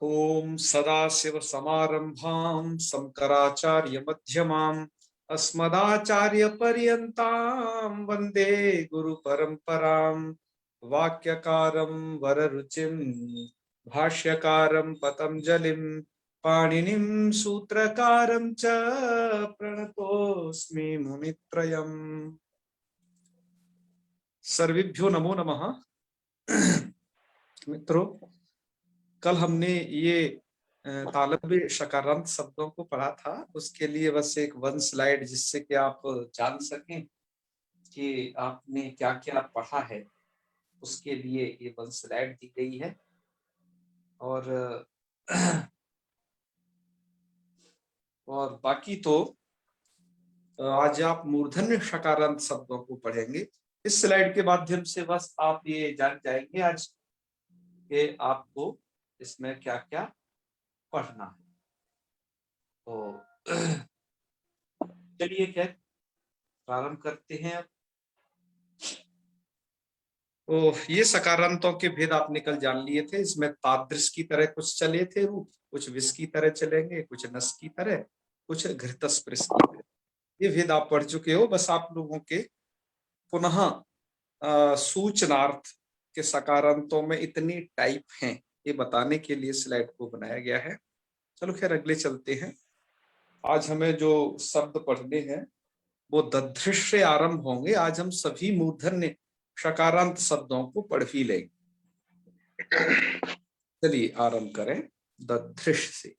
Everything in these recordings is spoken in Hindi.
ओम सदाशिव समारंभां शंकराचार्य मध्यमाम् अस्मदाचार्य पर्यन्तां वंदे गुरु परंपरां। वाक्यकारं वररुचिं भाष्यकारं पतंजलिं पाणिनिं सूत्रकारं च प्रणतोऽस्मि मुनित्रयम्। सर्वेभ्यो नमो नमः। मित्रों, कल हमने ये तालव्य शकारांत शब्दों को पढ़ा था। उसके लिए बस एक वन स्लाइड, जिससे कि आप जान सकें कि आपने क्या क्या पढ़ा है, उसके लिए ये वन स्लाइड दी गई है। और और बाकी तो आज आप मूर्धन्य शकारांत शब्दों को पढ़ेंगे। इस स्लाइड के माध्यम से बस आप ये जान जाएंगे आज कि आपको इसमें क्या क्या पढ़ना है। तो चलिए क्या प्रारंभ करते हैं। अब तो ये सकारांतों के भेद आपने कल जान लिए थे। इसमें तादृश की तरह कुछ चले थे रूप, कुछ विष की तरह चलेंगे, कुछ नस की तरह, कुछ घृतस्पृश की तरह। ये भेद आप पढ़ चुके हो। बस आप लोगों के पुनः सूचनार्थ के सकारांतों में इतनी टाइप हैं, ये बताने के लिए स्लाइड को बनाया गया है। चलो खैर अगले चलते हैं। आज हमें जो शब्द पढ़ने हैं वो दधृष से आरंभ होंगे। आज हम सभी मूर्धन्य शकारांत शब्दों को पढ़ ही लेंगे। चलिए आरंभ करें दधृष से,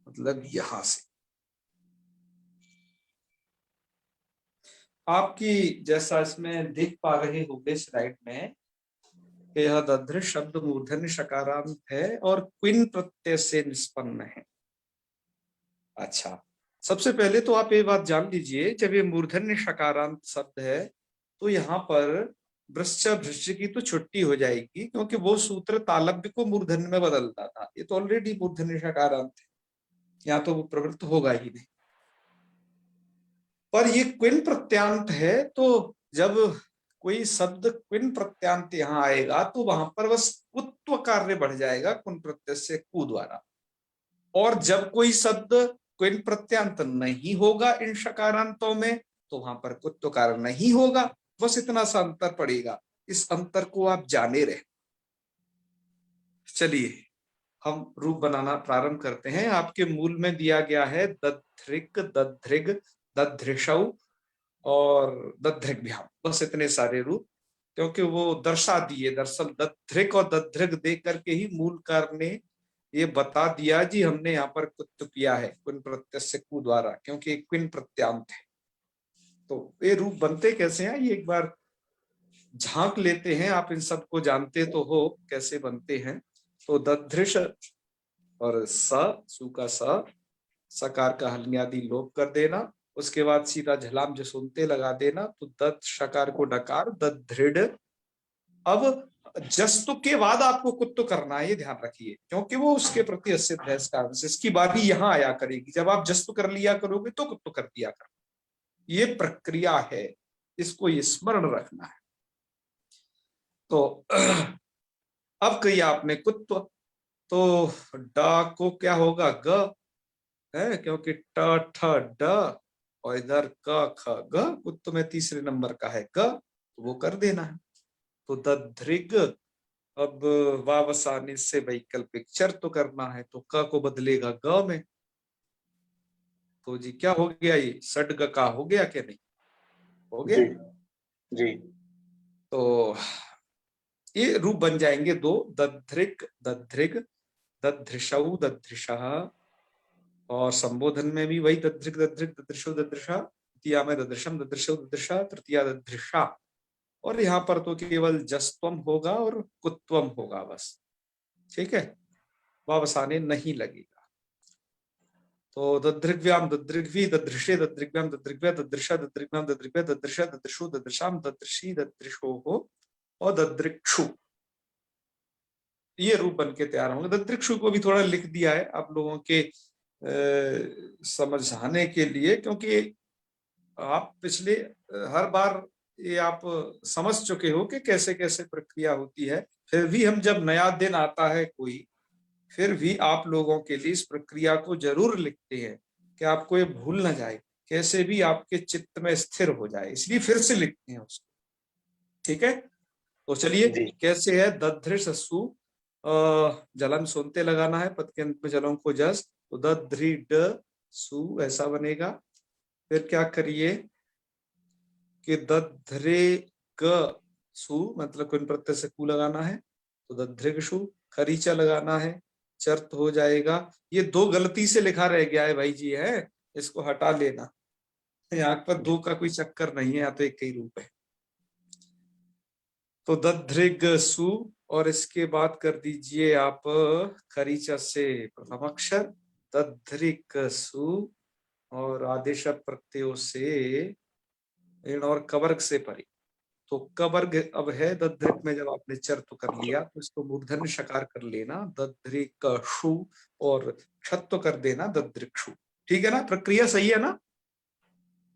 मतलब यहां से। आपकी जैसा इसमें देख पा रहे होंगे स्लाइड में कि यह दधृष शब्द मूर्धन्य शकारांत है और क्विन प्रत्यय से निष्पन्न है। अच्छा, सबसे पहले तो आप ये बात जान लीजिए, जब ये मूर्धन्य शकारांत शब्द है तो यहाँ पर वृश्च भृश्च की तो छुट्टी हो जाएगी, क्योंकि वो सूत्र तालव्य को मूर्धन्य में बदलता था। ये तो ऑलरेडी मूर्धन्य शकारांत है, यहाँ तो वो प्रवृत्त होगा ही नहीं। पर ये क्विन प्रत्यांत है, तो जब कोई शब्द क्विन प्रत्यांत यहाँ आएगा तो वहां पर बस कुत्व कार्य बढ़ जाएगा कुन प्रत्यय से कु द्वारा। और जब कोई शब्द क्विन प्रत्यांत नहीं होगा इन शकारांतों में, तो वहां पर कुत्व कार्य नहीं होगा। बस इतना सा अंतर पड़ेगा। इस अंतर को आप जाने रहे। चलिए हम रूप बनाना प्रारंभ करते हैं। आपके मूल में दिया गया है दधृक, दधृग, दधृषौ और दधृग्भ्याम। बस इतने सारे रूप, क्योंकि वो दर्शा दिए। दरअसल दधृक और दधृग दे करके ही मूलकार ने ये बता दिया जी हमने यहाँ पर कुत्व किया है क्विन प्रत्यय से कु द्वारा, क्योंकि क्विन प्रत्यांत है। तो ये रूप बनते कैसे हैं, ये एक बार झांक लेते हैं। आप इन सब को जानते तो हो कैसे बनते हैं। तो दधृष और सु का सकार का हल्न्यादि लोप कर देना, उसके बाद सीधा झलाम जसुनते लगा देना, तो दत्त शकार को डकार दृढ़। अब जस्तु के बाद आपको कुत्व करना है, ये ध्यान रखिए, क्योंकि वो उसके प्रति असिद्ध है। इस कारण से इसकी बारी यहां आया करेगी। जब आप जस्तु कर लिया करोगे तो कुत्व कर दिया कर, ये प्रक्रिया है, इसको स्मरण रखना है। तो अब कही आपने कुत्व, तो डा को क्या होगा ग है, क्योंकि ट ठ ड और इधर क ख ग, कुत्व में तीसरे नंबर का है ग, तो वो कर देना है। तो दधृग, अब वावसाने से वैकल्पिक चर तो करना है, तो क को बदलेगा ग में। तो जी क्या हो गया, ये षड्ग का हो गया कि नहीं, हो गया जी। तो ये रूप बन जाएंगे दो, दधृग दधृग, दधृषौ दधृषः। और संबोधन में भी वही दधृग दधृग दधृषौ दधृषा, द्वितीया में ददृशम ददृशौ ददृशा, तृतीया दधृषा। और यहाँ पर तो केवल जस्त्वम होगा और कुत्वम होगा बस। ठीक है, वावसाने नहीं लगेगा। तो दधृग्व्याम दधृग्वी दधृषे दधृग्व्याम दधृग्व्या दधृषा दधृग्व्याम दधृग्व्या दधृषा दधृषु दधृशाम दधृषी दधृषो हो और दधृक्षु। ये रूप बन के तैयार होंगे। दधृक्षु को भी थोड़ा लिख दिया है आप लोगों के समझाने के लिए, क्योंकि आप पिछले हर बार ये आप समझ चुके हो कि कैसे कैसे प्रक्रिया होती है। फिर भी हम जब नया दिन आता है कोई, फिर भी आप लोगों के लिए इस प्रक्रिया को जरूर लिखते हैं कि आपको ये भूल ना जाए, कैसे भी आपके चित्त में स्थिर हो जाए, इसलिए फिर से लिखते हैं उसको। ठीक है, तो चलिए जी कैसे है। दधृसु, जलन सुनते लगाना है, पद के अंत में जलों को जस, तो दधृ सु ऐसा बनेगा। फिर क्या करिए कि दधृ ग सु, मतलब कुन प्रत्यय से कु लगाना है, तो दधृगसु, खरीचा लगाना है, चर्त हो जाएगा। ये दो गलती से लिखा रह गया है भाई जी, है, इसको हटा लेना। यहाँ पर दो का कोई चक्कर नहीं है, यहाँ तो एक ही रूप है। तो दधृग सु, और इसके बाद कर दीजिए आप खरीचा से प्रथम अक्षर दधृग सु, और आदेश प्रत्ययों से इन और कवर्ग से परे। तो कवर्ग अब है दधृक में, जब आपने चर्त कर लिया तो इसको मूर्धन्य शकार कर लेना दधृकशु, और क्षत्व कर देना दधृक्षु। ठीक है ना, प्रक्रिया सही है ना,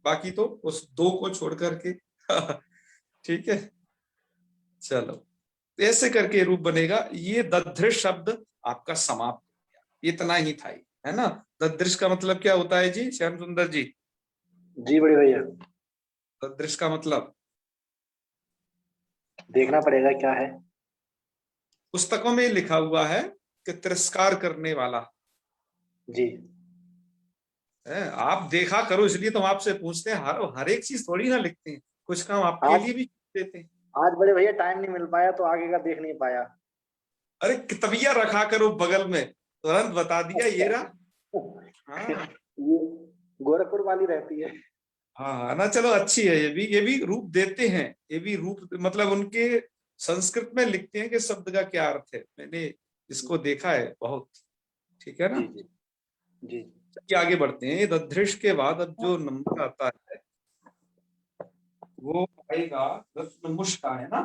बाकी तो उस दो को छोड़ करके ठीक है, चलो ऐसे करके रूप बनेगा। ये दधृष शब्द आपका समाप्त हो गया, इतना ही था ये, है ना। दधृष का मतलब क्या होता है जी, श्याम सुंदर जी? जी बड़े भैया, दधृष का मतलब देखना पड़ेगा क्या है। पुस्तकों में लिखा हुआ है कि तिरस्कार करने वाला जी है। आप देखा करो, इसलिए तो हम आपसे पूछते हैं, हर एक चीज थोड़ी ना लिखते हैं, कुछ काम आपके आज लिए भी देते हैं। आज बड़े भैया टाइम नहीं मिल पाया तो आगे का देख नहीं पाया। अरे किताबिया रखा करो बगल में, तुरंत बता दिया ये रहा। हाँ ये गोरखपुर वाली रहती है। हाँ हाँ, ना चलो अच्छी है, ये भी रूप देते हैं, ये भी रूप मतलब उनके संस्कृत में लिखते हैं कि शब्द का क्या अर्थ है, मैंने इसको देखा है बहुत। ठीक है ना, जी जी जी चलिए आगे बढ़ते हैं। दधृष के बाद अब जो नंबर आता है वो आएगा रत्नमुष का, है ना।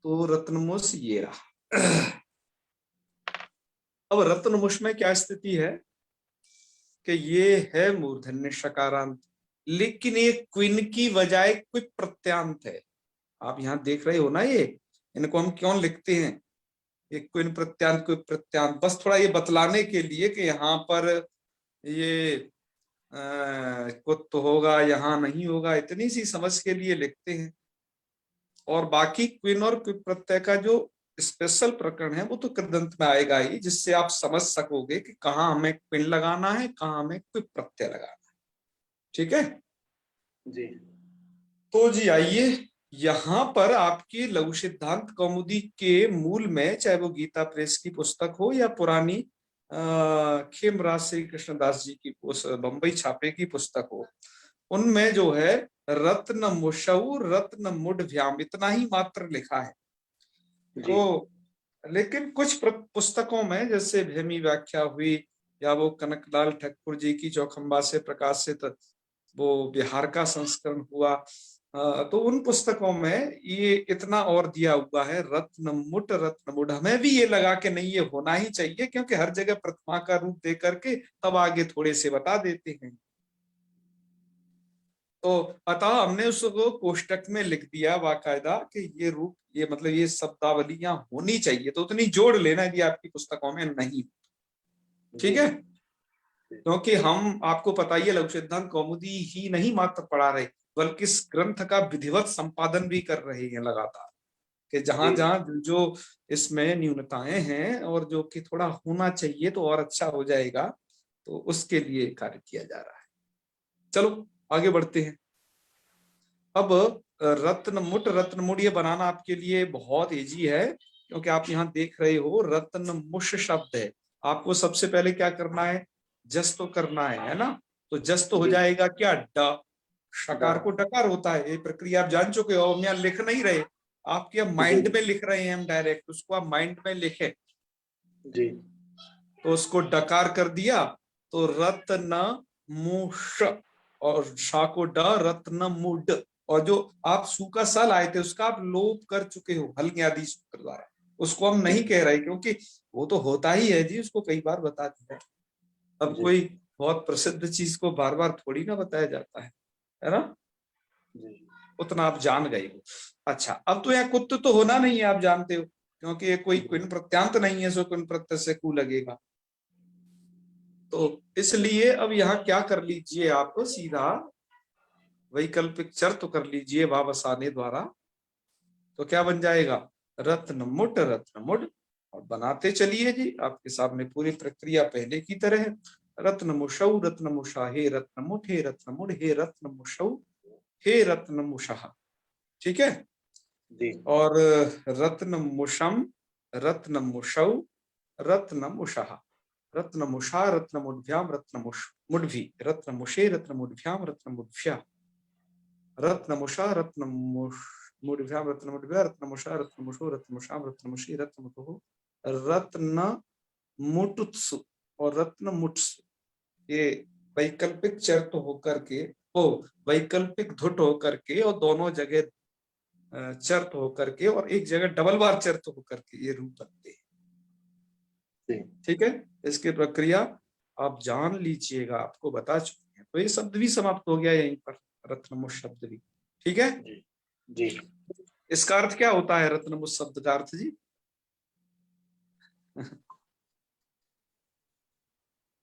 तो रत्नमुष ये रहा। अब रत्नमुष में क्या स्थिति है कि ये है मूर्धन्य शकारांत, लेकिन ये क्विन की बजाय क्विक प्रत्यांत है। आप यहाँ देख रहे हो ना, ये इनको हम क्यों लिखते हैं, ये क्विन प्रत्यांत क्विक प्रत्यांत, बस थोड़ा ये बतलाने के लिए कि यहाँ पर ये कुत होगा, यहाँ नहीं होगा, इतनी सी समझ के लिए लिखते हैं। और बाकी क्विन और क्विक प्रत्यय का जो स्पेशल प्रकरण है वो तो कृदंत में आएगा ही, जिससे आप समझ सकोगे कि कहाँ हमें क्विन लगाना है, कहाँ हमें क्विक प्रत्यय लगाना है। ठीक है, जी तो जी आइए, यहाँ पर आपकी लघु सिद्धांत कौमुदी के मूल में, चाहे वो गीता प्रेस की पुस्तक हो या पुरानी खेमराज श्री कृष्णदास जी की बंबई छापे की पुस्तक हो, उनमें जो है रत्न मुशौ रत्न मुढ़भ्याम इतना ही मात्र लिखा है। जी तो लेकिन कुछ पुस्तकों में, जैसे भेमी व्याख्या हुई, या वो कनकलाल ठाकुर जी की चौखंबा से प्रकाशित वो बिहार का संस्करण हुआ, तो उन पुस्तकों में ये इतना और दिया हुआ है रत्नमुट रत्नमुड। हमें भी ये लगा कि नहीं, ये होना ही चाहिए, क्योंकि हर जगह प्रथमा का रूप दे करके तब आगे थोड़े से बता देते हैं। तो अतः हमने उसको कोष्टक में लिख दिया बाकायदा कि ये रूप, ये मतलब ये शब्दावलियां होनी चाहिए, तो उतनी जोड़ लेना यदि आपकी पुस्तकों में नहीं। ठीक जी है, क्योंकि हम आपको पता ही है लघु सिद्धांत कौमुदी ही नहीं मात्र पढ़ा रहे, बल्कि इस ग्रंथ का विधिवत संपादन भी कर रहे हैं लगातार, कि जहां जी जहां जो इसमें न्यूनताएं हैं और जो कि थोड़ा होना चाहिए तो और अच्छा हो जाएगा, तो उसके लिए कार्य किया जा रहा है। चलो आगे बढ़ते हैं। अब रत्नमुट ये बनाना आपके लिए बहुत इजी है, क्योंकि आप यहाँ देख रहे हो रत्नमुष शब्द है। आपको सबसे पहले क्या करना है, जस तो करना है ना। तो जस तो हो जी जाएगा क्या, ड, दा शकार को डकार होता है, ये प्रक्रिया आप जान चुके हो, हम यहाँ लिख नहीं रहे, आपके जी माइंड में लिख रहे हैं हम डायरेक्ट, उसको आप माइंड में लिखे। जी तो उसको डकार कर दिया, तो रत्न मुष, और शा को ड, रत्न मुड। और जो आप सू का सा लाए थे उसका आप लोप कर चुके हो, हल्ग आदि सूत्र लाए, उसको हम नहीं कह रहे, क्योंकि वो तो होता ही है जी, उसको कई बार बता दिया। अब जी कोई बहुत प्रसिद्ध चीज को बार बार थोड़ी ना बताया जाता है ना, जी उतना आप जान गए हो। अच्छा, अब तो यहाँ कुत्त तो होना नहीं है, आप जानते हो, क्योंकि ये कोई क्विन प्रत्यांत नहीं है, सो क्विन प्रत्यय से कु लगेगा। तो इसलिए अब यहाँ क्या कर लीजिए, आप सीधा वैकल्पिक चर तो कर लीजिए वाव आसाने द्वारा। तो क्या बन जाएगा, रत्नमुट रत्नमुड, और बनाते चलिए जी, आपके सामने पूरी प्रक्रिया पहले की तरह है। रत्नमुषौ रत्नमुषा हे रत्नमुट हे रत्नमुड हे रत्नमुषौ हे रत्नमुषः, ठीक है। जी और रत्नमुषम रत्नमुषौ रत्नमुषः, रत्नमुषा रत्नमुड्भ्याम रत्नमुष मुड्भी रत्नमुषे रत्नमुड्भ्याम रत्नमुड्भ्या, रत्नमुषा रत्नमुष मुड्भ्याम रत्नमुड्भ्या रत्नमुषा रत्नमुषो रत्नमुषाम रत्नमुषी रत्नमुटुः रत्नमुटुत्सु और रत्नमुट्सु। ये वैकल्पिक चर तो होकर के, वो वैकल्पिक धुट होकर के, और दोनों जगह चर्त होकर के, और एक जगह डबल बार चर्त होकर के ये रूप बनते हैं, ठीक है। इसकी प्रक्रिया आप जान लीजिएगा, आपको बता चुके हैं। तो ये शब्द भी समाप्त हो गया यहीं पर, रत्नमुष शब्द भी, ठीक है। जी जी। इसका अर्थ क्या होता है, रत्नमुष शब्द का अर्थ जी?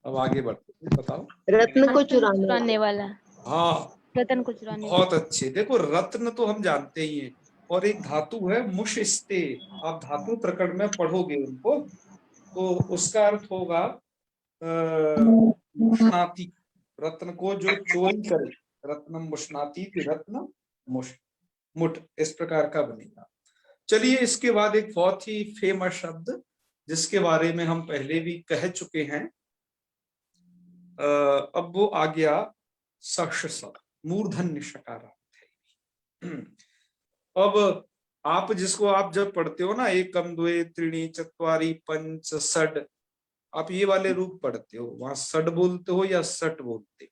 अब आगे बढ़ते हैं, बताओ। रत्न को चुराने वाला। हाँ, रत्न को चुराने बहुत अच्छे। देखो रत्न तो हम जानते ही हैं, और एक धातु है मुशिस्ते, आप धातु प्रकरण में पढ़ोगे उनको, तो उसका अर्थ होगा मुष्णाति, रत्न को जो चोरी करे, रत्नम मुष्णाति, रत्न मुष मुठ, इस प्रकार का बनेगा। चलिए, इसके बाद एक बहुत ही फेमस शब्द जिसके बारे में हम पहले भी कह चुके हैं, अब वो आ गया सश, मूर्धन्य शकारार्थ है। अब आप जिसको आप जब पढ़ते हो ना, एकम द्वे त्रीणि चत्वारि पंच षड, आप ये वाले रूप पढ़ते हो, वहां षड बोलते हो या सट बोलते हो,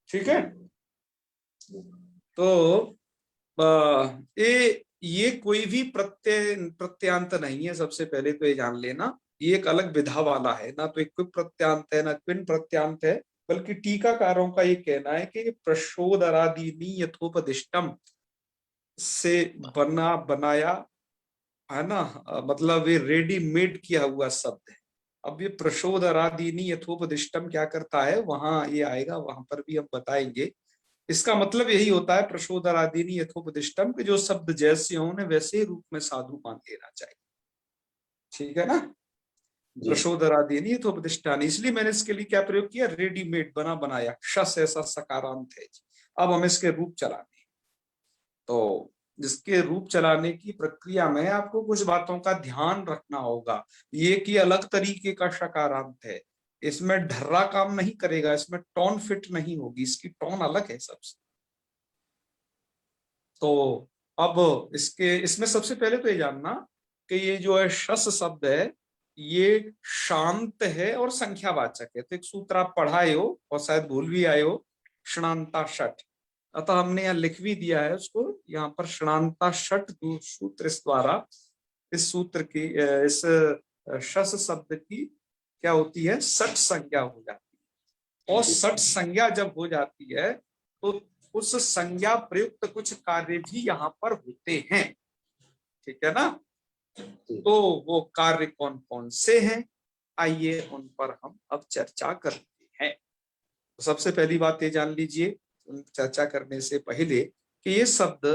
ठीक है। तो ये कोई भी प्रत्यांत नहीं है, सबसे पहले तो ये जान लेना। ये एक अलग विधा वाला है, ना तो एक क्विक प्रत्यांत है ना क्विन प्रत्यांत है, बल्कि टीकाकारों का ये कहना है कि प्रशोदरादीनी यथोपदिष्टम से बनाया है ना, मतलब ये रेडीमेड किया हुआ शब्द है। अब ये प्रशोदरादीनी यथोपदिष्टम क्या करता है, वहां ये आएगा, वहां पर भी हम बताएंगे। इसका मतलब यही होता है प्रशोदरादीनी यथोपदिष्टम, कि जो शब्द जैसे हो उन्हें वैसे ही रूप में साधु मान लेना चाहिए, ठीक है ना। प्रशोदरादीनी यथोपदिष्टानी, इसलिए मैंने इसके लिए क्या प्रयोग किया, रेडीमेड, बना बनाया, शस ऐसा सकारांत है। अब हम इसके रूप चलाने, तो जिसके रूप चलाने की प्रक्रिया में आपको कुछ बातों का ध्यान रखना होगा। ये कि अलग तरीके का शकारांत है, इसमें ढर्रा काम नहीं करेगा, इसमें टोन फिट नहीं होगी, इसकी टोन अलग है सबसे। तो अब इसमें सबसे पहले तो ये जानना कि ये जो है शस शब्द है, ये शांत है और संख्यावाचक है। तो एक सूत्र आप पढ़ाए हो और शायद भूल भी आए हो, षणांता षट, अतः हमने यहाँ लिख भी दिया है उसको, यहाँ पर षणांता षट सूत्र, इस द्वारा इस सूत्र की, इस शस शब्द की क्या होती है, सट संज्ञा हो जाती है। और सट संज्ञा जब हो जाती है तो उस संज्ञा प्रयुक्त कुछ कार्य भी यहाँ पर होते हैं, ठीक है ना। तो वो कार्य कौन कौन से हैं, आइए उन पर हम अब चर्चा करते हैं। तो सबसे पहली बात ये जान लीजिए चर्चा करने से पहले कि ये शब्द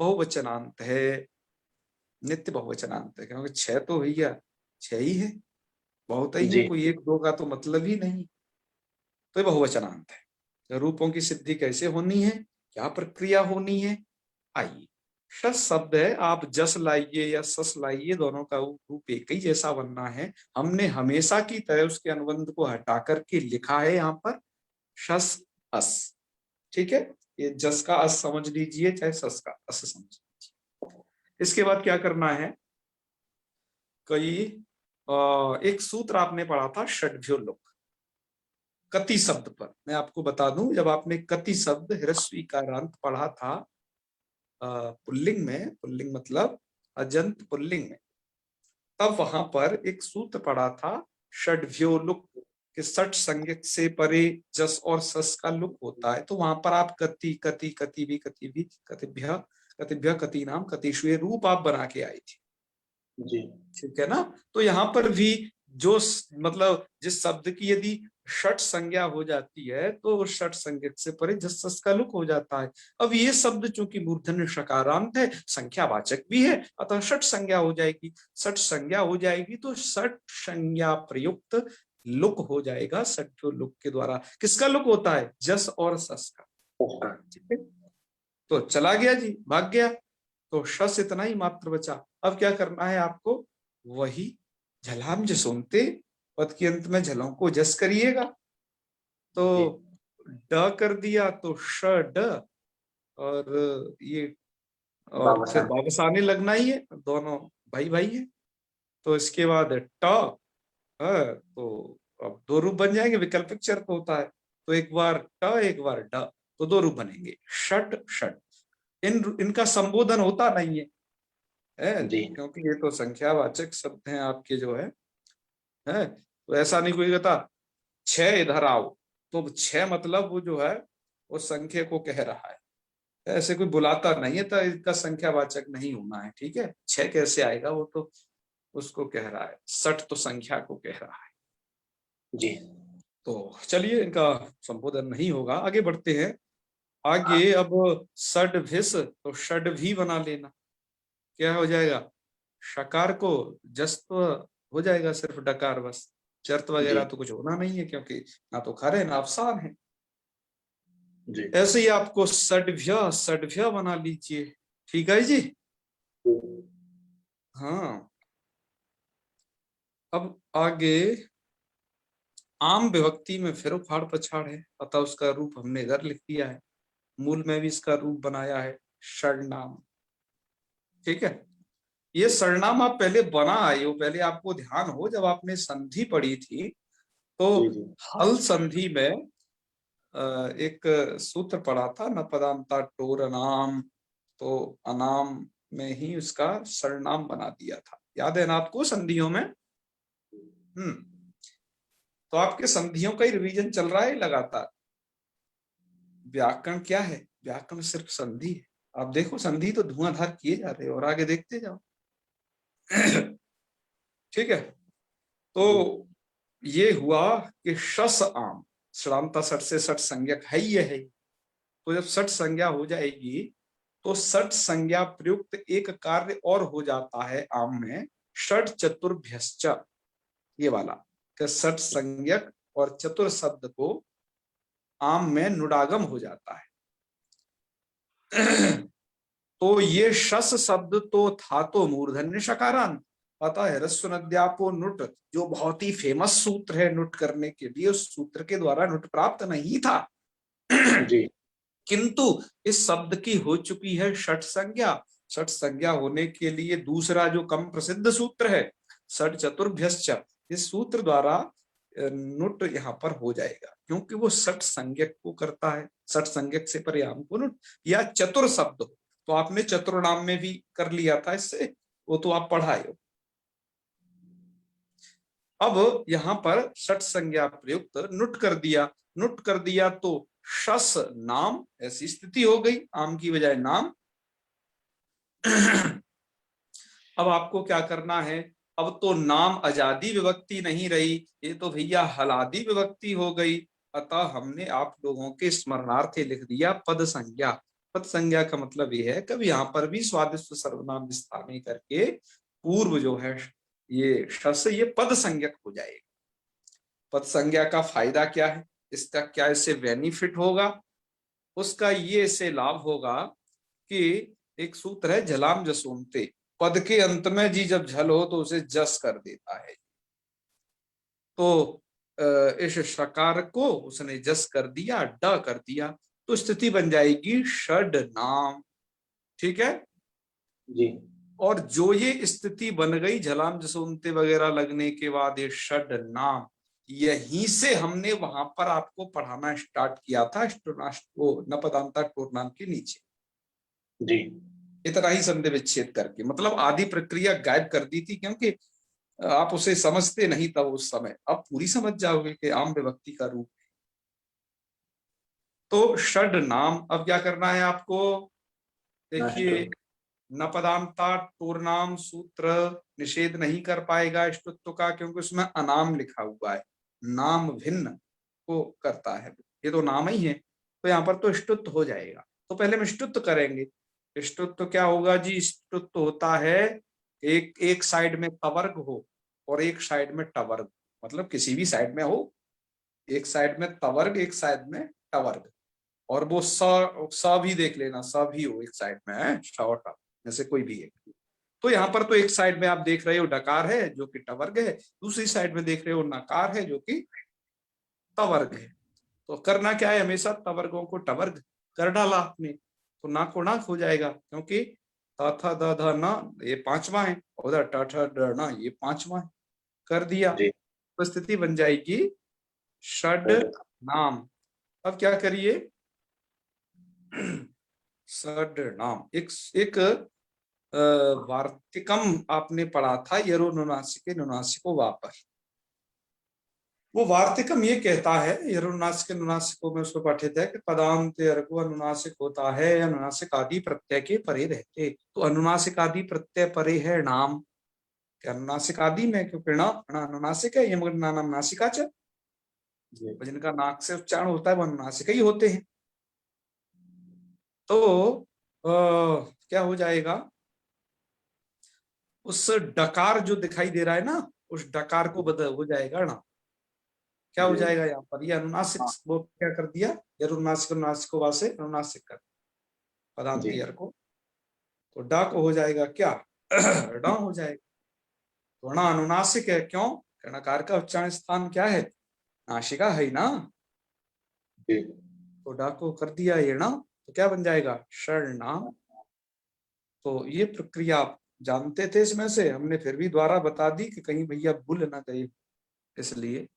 बहुवचनांत है, नित्य बहुवचनांत है, क्योंकि छह तो भैया छह ही है, बहुत ही है, कोई एक दो का तो मतलब ही नहीं। तो ये बहुवचनांत है। रूपों की सिद्धि कैसे होनी है, क्या प्रक्रिया होनी है, आइए। शस शब्द है, आप जस लाइए या सस लाइए, दोनों का रूप एक ही जैसा बनना है। हमने हमेशा की तरह उसके अनुबंध को हटा करके लिखा है यहाँ पर शस अस, ठीक है। ये जस का अस समझ लीजिए, चाहे सस का अस समझ लीजिए। इसके बाद क्या करना है, कई एक सूत्र आपने पढ़ा था षड्भ्यो लोक, कति शब्द पर मैं आपको बता दूं, जब आपने कति शब्द ह्रस्वीकारांत पढ़ा था पुल्लिंग में, पुल्लिंग मतलब अजंत पुल्लिंग में, तब वहां पर एक सूत्र पढ़ा था षड्भ्यो लुक, कि सठ संज्ञक से परे जस और सस का लुक होता है। तो वहां पर आप कति कति कति भी कतिभ्य कतिभ्य कति नाम कतिशु रूप आप बना के आई थी, जी ठीक है ना। तो यहाँ पर भी जो मतलब जिस शब्द की यदि षट संज्ञा हो जाती है तो षट संज्ञक से परे जस का लुक हो जाता है। अब ये शब्द चूंकि मूर्धन्य षकारांत है, संख्यावाचक भी है, अतः षट संज्ञा हो जाएगी। षट संज्ञा हो जाएगी तो षट संज्ञा प्रयुक्त लुक हो जाएगा। षट लुक के द्वारा किसका लुक होता है? जस और सस का। ठीक है, तो चला गया जी, भाग गया। तो शस इतना ही मात्र बचा। अब क्या करना है आपको? वही झलाम जसोमते पद के अंत में झलों को जस करिएगा। तो ड कर दिया तो श ड, और ये और फिर वापस आने लगना ही है, दोनों भाई भाई है। तो इसके बाद ट है, तो अब दो रूप बन जाएंगे, वैकल्पिक चर होता है। तो एक बार ट एक बार ड, तो दो रूप बनेंगे, षट षट। इनका संबोधन होता नहीं है, क्योंकि ये तो संख्यावाचक शब्द हैं आपके जो है। तो ऐसा नहीं कोई कहता छह इधर आओ, तो छह मतलब वो जो है वो संख्या को कह रहा है, ऐसे कोई बुलाता नहीं है, तो इसका संख्यावाचक नहीं होना है। ठीक है, छह कैसे आएगा? वो तो उसको कह रहा है, सठ तो संख्या को कह रहा है जी। तो चलिए, इनका संबोधन नहीं होगा। आगे बढ़ते हैं। आगे अब षड भिस, तो षड भी बना लेना। क्या हो जाएगा? शकार को जस्त हो जाएगा, सिर्फ डकार बस, चर्त वगैरह तो कुछ होना नहीं है, क्योंकि ना तो खरे ना अवसान है। जी। ऐसे ही आपको सडभ्य बना लीजिए। ठीक है जी। हाँ, अब आगे आम विभक्ति में फिर उखाड़ पछाड़ है, अतः उसका रूप हमने इधर लिख दिया है। मूल में भी इसका रूप बनाया है षडनाम। ठीक है, ये सरनाम आप पहले बना आए हो, पहले आपको ध्यान हो, जब आपने संधि पढ़ी थी तो हल संधि में एक सूत्र पढ़ा था, न पदांता टोर अनाम, तो अनाम में ही उसका सरनाम बना दिया था। याद है ना आपको संधियों में? तो आपके संधियों का ही रिवीजन चल रहा है लगातार। व्याकरण क्या है? व्याकरण सिर्फ संधि है। आप देखो, संधि तो धुआंधार किए जा रहे हो और आगे देखते जाओ। ठीक है, तो ये हुआ कि शस आम, षडांता सट से सट संज्ञक है ये है। तो जब सट संज्ञा हो जाएगी तो सट संज्ञा प्रयुक्त एक कार्य और हो जाता है आम में, षट चतुर्भ्यश्च, ये वाला कि सट संज्ञक और चतुर शब्द को आम में नुडागम हो जाता है। तो ये शस शब्द तो था तो मूर्धन्य शकारांत, पता है रस्व नद्यापो नुट, जो बहुत ही फेमस सूत्र है नुट करने के लिए, उस सूत्र के द्वारा नुट प्राप्त नहीं था। जी। किंतु इस शब्द की हो चुकी है षट संज्ञा। षट संज्ञा होने के लिए दूसरा जो कम प्रसिद्ध सूत्र है षट चतुर्भ्यश्च, इस सूत्र द्वारा नुट यहाँ पर हो जाएगा, क्योंकि वो षट संज्ञक को करता है। षट संज्ञक से पर्याम को नुट, या चतुर शब्द हो, तो आपने चतुर्नाम में भी कर लिया था इससे, वो तो आप पढ़ाए हो। अब यहाँ पर षट संज्ञा प्रयुक्त नुट कर दिया। नुट कर दिया तो शस नाम, ऐसी स्थिति हो गई, आम की बजाय नाम। अब आपको क्या करना है? अब तो नाम अजादी विभक्ति नहीं रही, ये तो भैया हलादी विभक्ति हो गई। अतः हमने आप लोगों के स्मरणार्थ लिख दिया पद संज्ञा। पद संज्ञा का मतलब ये है, कभी यहाँ पर भी स्वादिष्ट सर्वनाम विस्थापन करके पूर्व जो है ये शस, ये पद संज्ञक हो जाएगा। पद संज्ञा का फायदा क्या है? इसका क्या इससे बेनिफिट होगा? उसका ये से लाभ होगा कि एक सूत्र है झलाम जसोमते, पद के अंत में जी जब झल हो तो उसे जस कर देता है। तो इस शकार को उसने जस कर दिया, ड कर दिया, तो स्थिति बन जाएगी षड नाम। ठीक है जी। और जो ये स्थिति बन गई झलाम जसोमते वगैरह लगने के बाद ये षड नाम, यहीं से हमने वहां पर आपको पढ़ाना स्टार्ट किया था न पदांता टोरनाम के नीचे। जी। इतना ही संधि विच्छेद करके, मतलब आधी प्रक्रिया गायब कर दी थी, क्योंकि आप उसे समझते नहीं था उस समय। अब पूरी समझ जाओगे कि आम विभक्ति का रूप। तो षड नाम, अब क्या करना है आपको? देखिए, न पदांता टूर्नाम सूत्र निषेध नहीं कर पाएगा इष्टुत्व का, क्योंकि उसमें अनाम लिखा हुआ है, नाम भिन्न को करता है, ये तो नाम ही है, तो यहाँ पर तो इष्टुत्व हो जाएगा। तो पहले हम इष्टुत्व करेंगे। इष्टुत्व क्या होगा जी? इष्टुत्व होता है एक साइड में तवर्ग हो और एक साइड में टवर्ग, मतलब किसी भी साइड में हो, एक साइड में तवर्ग एक साइड में टवर्ग, और वो स भी देख लेना, स भी हो एक साइड में है, शॉर्ट जैसे कोई भी एक। तो यहाँ पर तो एक साइड में आप देख रहे हो डकार है जो कि टवर्ग है, दूसरी साइड में देख रहे हो नकार है जो कि तवर्ग है। तो करना क्या है? हमेशा तवर्गों को टवर्ग कर डाला आपने, तो नाक को नाक हो जाएगा, क्योंकि थ थ द ध न ये पांचवा है, उधर ट ठ ड न ये पांचवा है, कर दिया। जी तो स्थिति बन जाएगी षड नाम। अब क्या करिए? षड नाम एक वार्तिकम आपने पढ़ा था, यरो नुनासिके नुनासिको वापर। वो वार्तिकम ये कहता है, यरुनासिक नुनासिको में उसको पठित है कि पदांत अर्को अनुनासिक होता है, अनुनासिक आदि प्रत्यय के परे रहते। तो अनुनासिक आदि प्रत्यय परे है नाम, क्या अनुनासिक आदि में, क्योंकि अनुनासिक है, ये मगर नाम नासिका च, जिनका नाक से उच्चारण होता है वो अनुनासिक ही होते हैं। तो क्या हो जाएगा? उस डकार जो दिखाई दे रहा है ना, उस डकार को बदल हो जाएगा ना, क्या हो जाएगा यहाँ पर? ये अनुनासिक, वो क्या कर दिया? यरुनासिक अनुनासिको वासे अनुनासिक कर पदांतियर को, तो डा को हो जाएगा क्या? डा हो जाएगा। तो ना अनुनासिक है, क्यों? नकार का उच्चारण स्थान क्या है? नासिका है ना, तो डा को कर दिया ये ना, तो क्या बन जाएगा? शरणाम। तो ये प्रक्रिया आप जानते थे इसमें से, हमने फिर भी द्वारा बता दी कि कहीं भैया भूल ना गए, इसलिए।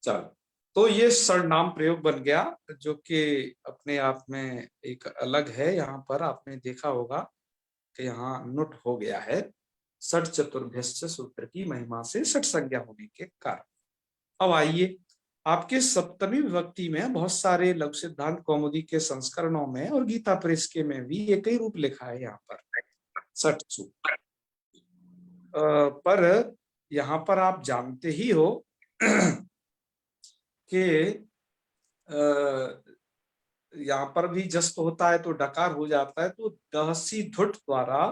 चलो, तो ये सर्वनाम प्रयोग बन गया, जो कि अपने आप में एक अलग है। यहाँ पर आपने देखा होगा कि यहाँ नुट हो गया है, षट चतुर्भ्यश्च सूत्र की महिमा से षट संज्ञा होने के कारण। अब आइए, आपके सप्तमी विभक्ति में बहुत सारे लघु सिद्धांत कौमुदी के संस्करणों में और गीता प्रेस के में भी एक ही रूप लिखा है यहाँ पर, षट सूत्र। पर यहाँ पर आप जानते ही हो कि यहाँ पर भी जस्त होता है तो डकार हो जाता है, तो दहसी धुट द्वारा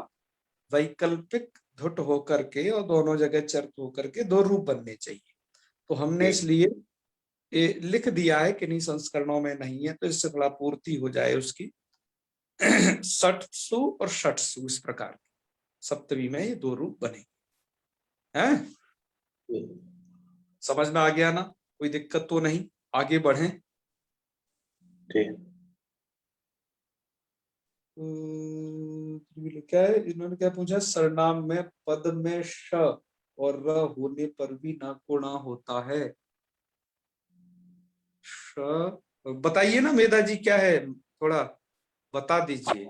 वैकल्पिक धुट होकर के और दोनों जगह चर्त होकर के दो रूप बनने चाहिए। तो हमने इसलिए लिख दिया है, किन्हीं संस्करणों में नहीं है, तो इससे थोड़ा पूर्ति हो जाए उसकी। षटसु और षटसु इस प्रकार सप्तमी में ये दो रूप बने हैं। समझ में आ गया ना? कोई दिक्कत तो नहीं? आगे बढ़ें। क्या है, इन्होंने क्या पूछा? सरनाम में पद में श और र होने पर भी ना को ना होता है। श बताइए ना मेधा जी, क्या है, थोड़ा बता दीजिए।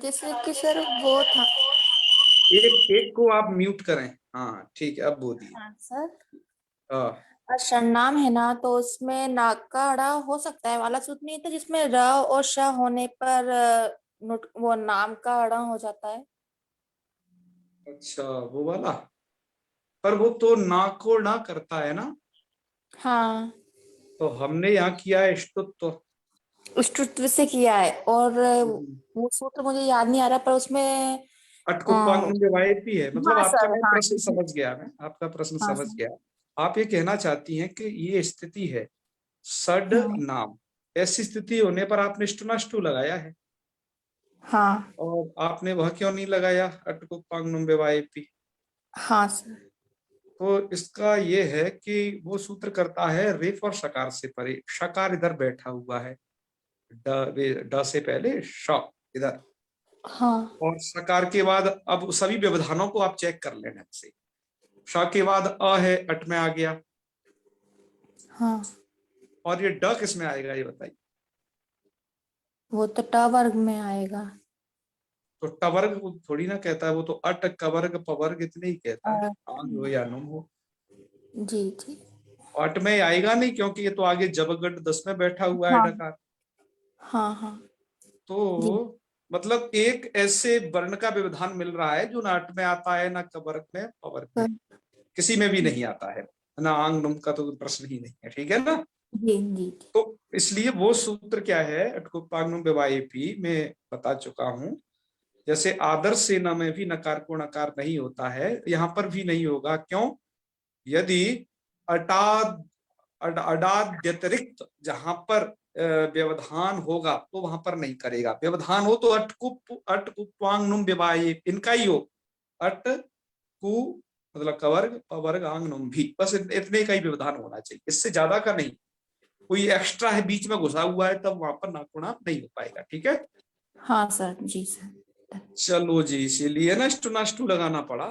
जैसे कि सर वो था, एक एक को आप म्यूट करें। हाँ ठीक है, अब बोलिए। सर हाँ, सरनाम है ना, तो उसमें नाक का अड़ा हो सकता है वाला सूत्र नहीं था, जिसमें र और श होने पर वो नाम का अड़ा हो जाता है। अच्छा वो वाला, पर वो तो ना को ना करता है ना। हाँ, तो हमने यहाँ किया है ष्टुत्व। उष्टुत्व से किया है, और वो सूत्र मुझे याद नहीं आ रहा, पर उसमें अटकुपांगवायपी है। मतलब हाँ आपका सर, मैं हाँ प्रश्न ठीक है। समझ गया, मैं आपका प्रश्न हाँ समझ सर, गया। आप ये कहना चाहती हैं कि ये स्थिति है सड हाँ नाम, ऐसी स्थिति होने पर आपने स्टुनाष्टु लगाया है, हाँ और आपने वह क्यों नहीं लगाया अटकुपांगवायपी? हाँ सर, तो इसका ये है कि वो सूत्र करता है रेफ और शकार से परे। शकार इधर बैठा हुआ है, ड से पहले श इधर, हाँ और सकार के बाद अब सभी व्यवधानों को आप चेक कर लेना से। श के बाद अ है, अट में आ गया, हाँ, और ये ड किस में आएगा ये बताइए? वो तो ट वर्ग में आएगा। तो टवर्ग वो थोड़ी ना कहता है, वो तो अट कवर्ग पवर्ग इतने ही कहता है, अ, आंग हो या नुम हो। जी जी, अट में आएगा नहीं, क्योंकि ये तो आगे जबगट 10 में बैठा हुआ है हाँ डकार। हाँ हाँ जी, तो मतलब एक ऐसे वर्ण का व्यवधान मिल रहा है जो ना अट में आता है, ना कवर्ग में, पवर्ग में, किसी में भी नहीं आता है ना। आंग नुम का तो प्रश्न ही नहीं है, ठीक है ना। जी जी। तो इसलिए वो सूत्र क्या है, अटकुपांगनुम विवाहेपी में बता चुका हूं। जैसे आदर्श सेना में भी नकार को नकार नहीं होता है, यहां पर भी नहीं होगा। क्यों? यदि अटाद अडाद्यतिरिक्त जहां पर व्यवधान होगा तो वहां पर नहीं करेगा। व्यवधान हो तो अटकुपांगनुम विवाहे इनका ही हो, अट कु मतलब कवर्ग, पवर्ग, आंग नुम भी, बस इतने का ही व्यवधान होना चाहिए, इससे ज्यादा का नहीं। कोई एक्स्ट्रा है बीच में घुसा हुआ है तब वहां पर नाकुना नहीं हो पाएगा, ठीक है। हाँ सर, जी सर। चलो जी, इसीलिए नष्टु नष्टु लगाना पड़ा।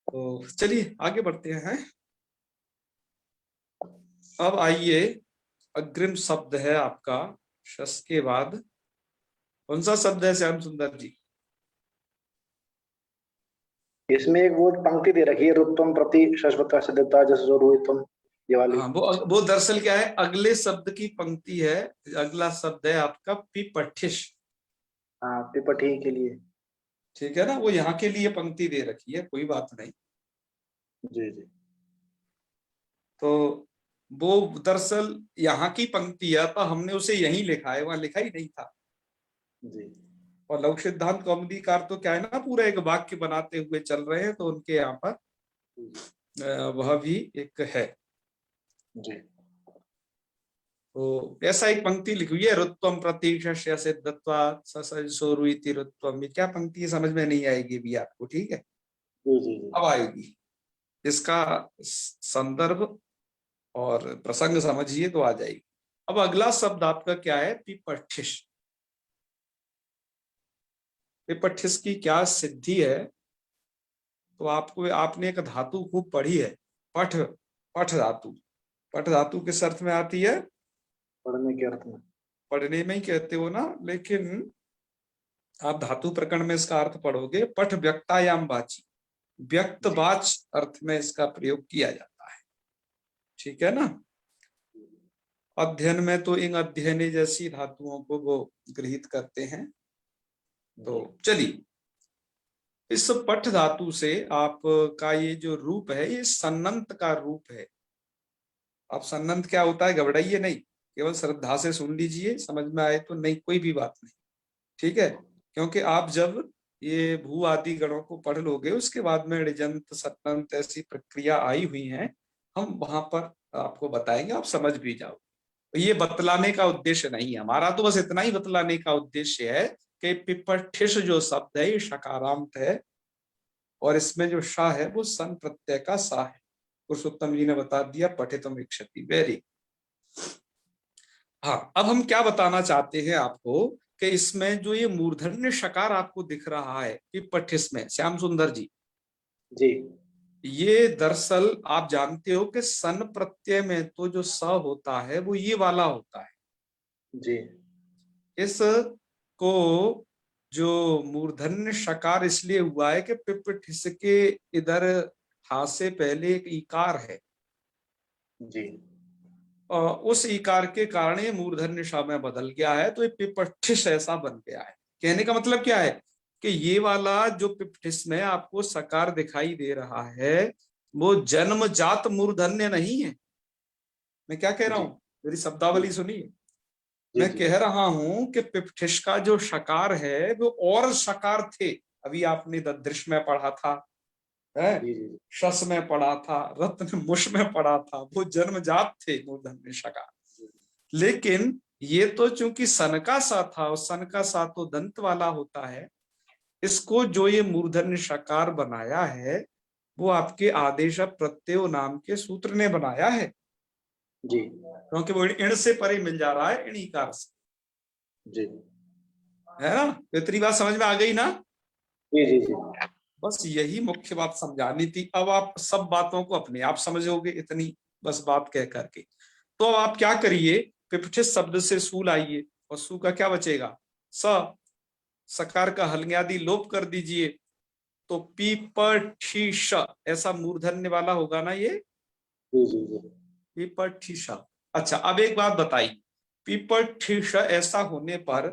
तो चलिए आगे बढ़ते हैं। अब आइए, अग्रिम शब्द है आपका शस के बाद। कौन सा शब्द है श्याम सुंदर जी? इसमें एक वो पंक्ति दे रखी है, रुत्वम प्रति शश्वता सिद्धता जसो रोहितम, ये वाली। हाँ, वो दरअसल क्या है, अगले शब्द की पंक्ति है। अगला शब्द है आपका पिपठिश। हाँ, पिपठी के लिए। ठीक है ना, वो यहाँ के लिए पंक्ति दे रखी है, कोई बात नहीं। जी जी। तो वो दरअसल यहाँ की पंक्ति है, तो हमने उसे यहीं लिखा है, वहां लिखा ही नहीं था। जी और लघु सिद्धांत कौमुदीकार तो क्या है ना, पूरा एक वाक्य बनाते हुए चल रहे हैं, तो उनके यहाँ पर वह भी एक है। जी। तो ऐसा एक पंक्ति लिखी हुई है, रुत्वम प्रतीक्षस्य सिद्धत्वा ससोरुइति रुत्वम। ये क्या पंक्ति है, समझ में नहीं आएगी भी आपको, ठीक है, जी जी जी। अब आएगी। इसका संदर्भ और प्रसंग समझिए तो आ जाएगी। अब अगला शब्द आपका क्या है, पिपठिश। पिपठिश की क्या सिद्धि है? तो आपने एक धातु खूब पढ़ी है, पठ। पठ धातु, पठ धातु किस अर्थ में आती है? पढ़ने के अर्थ में। पढ़ने में ही कहते हो ना, लेकिन आप धातु प्रकरण में इसका अर्थ पढ़ोगे, पठ व्यक्तायाम वाची, व्यक्तवाच अर्थ में इसका प्रयोग किया जाता है, ठीक है ना। अध्ययन में तो इन अध्ययने जैसी धातुओं को वो गृहीत करते हैं। तो चलिए, इस पठ धातु से आपका ये जो रूप है, ये सन्नंत का रूप है। अब सन्नंत क्या होता है घबराइए नहीं, केवल श्रद्धा से सुन लीजिए, समझ में आए तो नहीं, कोई भी बात नहीं, ठीक है। क्योंकि आप जब ये भू आदि गणों को पढ़ लोगे, उसके बाद में ऋजंत सन्नंत ऐसी प्रक्रिया आई हुई है, हम वहां पर आपको बताएंगे, आप समझ भी जाओ। ये बतलाने का उद्देश्य नहीं है हमारा, तो बस इतना ही बतलाने का उद्देश्य है कि पिपठिश जो शब्द है ये शकारांत है, और इसमें जो शा है वो सन प्रत्यय का सा है। पुरुषोत्तम जी ने बता दिया, पठितुम इच्छति, वेरी। हाँ, अब हम क्या बताना चाहते हैं आपको कि इसमें जो ये मूर्धन्य शकार आपको दिख रहा है पिपठिस में, श्याम सुंदर जी, जी ये दरअसल आप जानते हो कि सन प्रत्यय में तो जो स होता है वो ये वाला होता है। जी। इस को जो मूर्धन्य शकार इसलिए हुआ है कि पिपठिस के इधर हा से पहले एक इकार है, जी उस इकार के कारण ये मूर्धन्य श में बदल गया है, तो ये पिपठिस ऐसा बन गया है। कहने का मतलब क्या है कि ये वाला जो पिपठिस में आपको सकार दिखाई दे रहा है, वो जन्मजात मूर्धन्य नहीं है। मैं क्या कह रहा हूं, मेरी शब्दावली सुनिए। मैं कह रहा हूं कि पिपठिस का जो शकार है वो और शकार थे, अभी आपने ददृश में पढ़ा था, है शस में पढ़ा था, रत्न मुश में पढ़ा था, वो जन्मजात थे मूर्धन्य शकार। लेकिन ये तो चूंकि सन का सा था, और सन का सा तो दंत वाला होता है, इसको जो ये मूर्धन्य शकार बनाया है वो आपके आदेश प्रत्यय नाम के सूत्र ने बनाया है जी। क्योंकि वो इण से परे मिल जा रहा है, इणीकार से, जी है ना। इतनी बात समझ में आ गई ना? जी जी जी। बस यही मुख्य बात समझानी थी। अब आप सब बातों को अपने आप समझोगे, इतनी बस बात कह करके। तो अब आप क्या करिए, पिपठिस शब्द से सू लाइए, और सू का क्या बचेगा, स, सकार का हलन्यादि लोप कर दीजिए, तो पीपठिश ऐसा मूर्धन्य वाला होगा ना ये, जी जी जी। पीपठिश। अच्छा, अब एक बात बताइए, पीपठिश ऐसा होने पर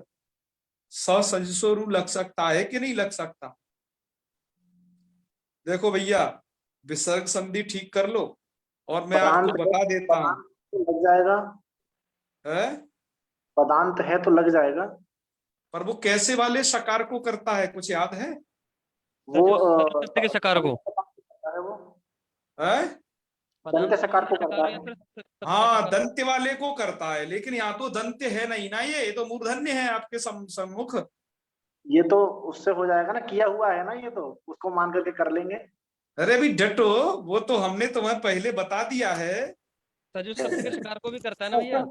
स सजसो रू लग सकता है कि नहीं लग सकता? देखो भैया, विसर्ग संधि ठीक कर लो और मैं आपको बता देता हूं। लग जाएगा, है? पदांत है तो लग जाएगा। पर वो कैसे वाले सकार को करता है, कुछ याद है? वो सजस के सकार को है वो है? दंत सकार को करता या है। फिर हाँ, दंत्य वाले को करता है, लेकिन यहाँ तो दंत्य है नहीं ना, ये तो मूर्धन्य है आपके सम्मुख। ये तो उससे हो जाएगा ना, किया हुआ है ना, ये तो उसको मान करके कर लेंगे। अरे भी डटो, वो तो हमने तुम्हें पहले बता दिया है। सजुस शब्द के सकार को भी करता है ना भैया।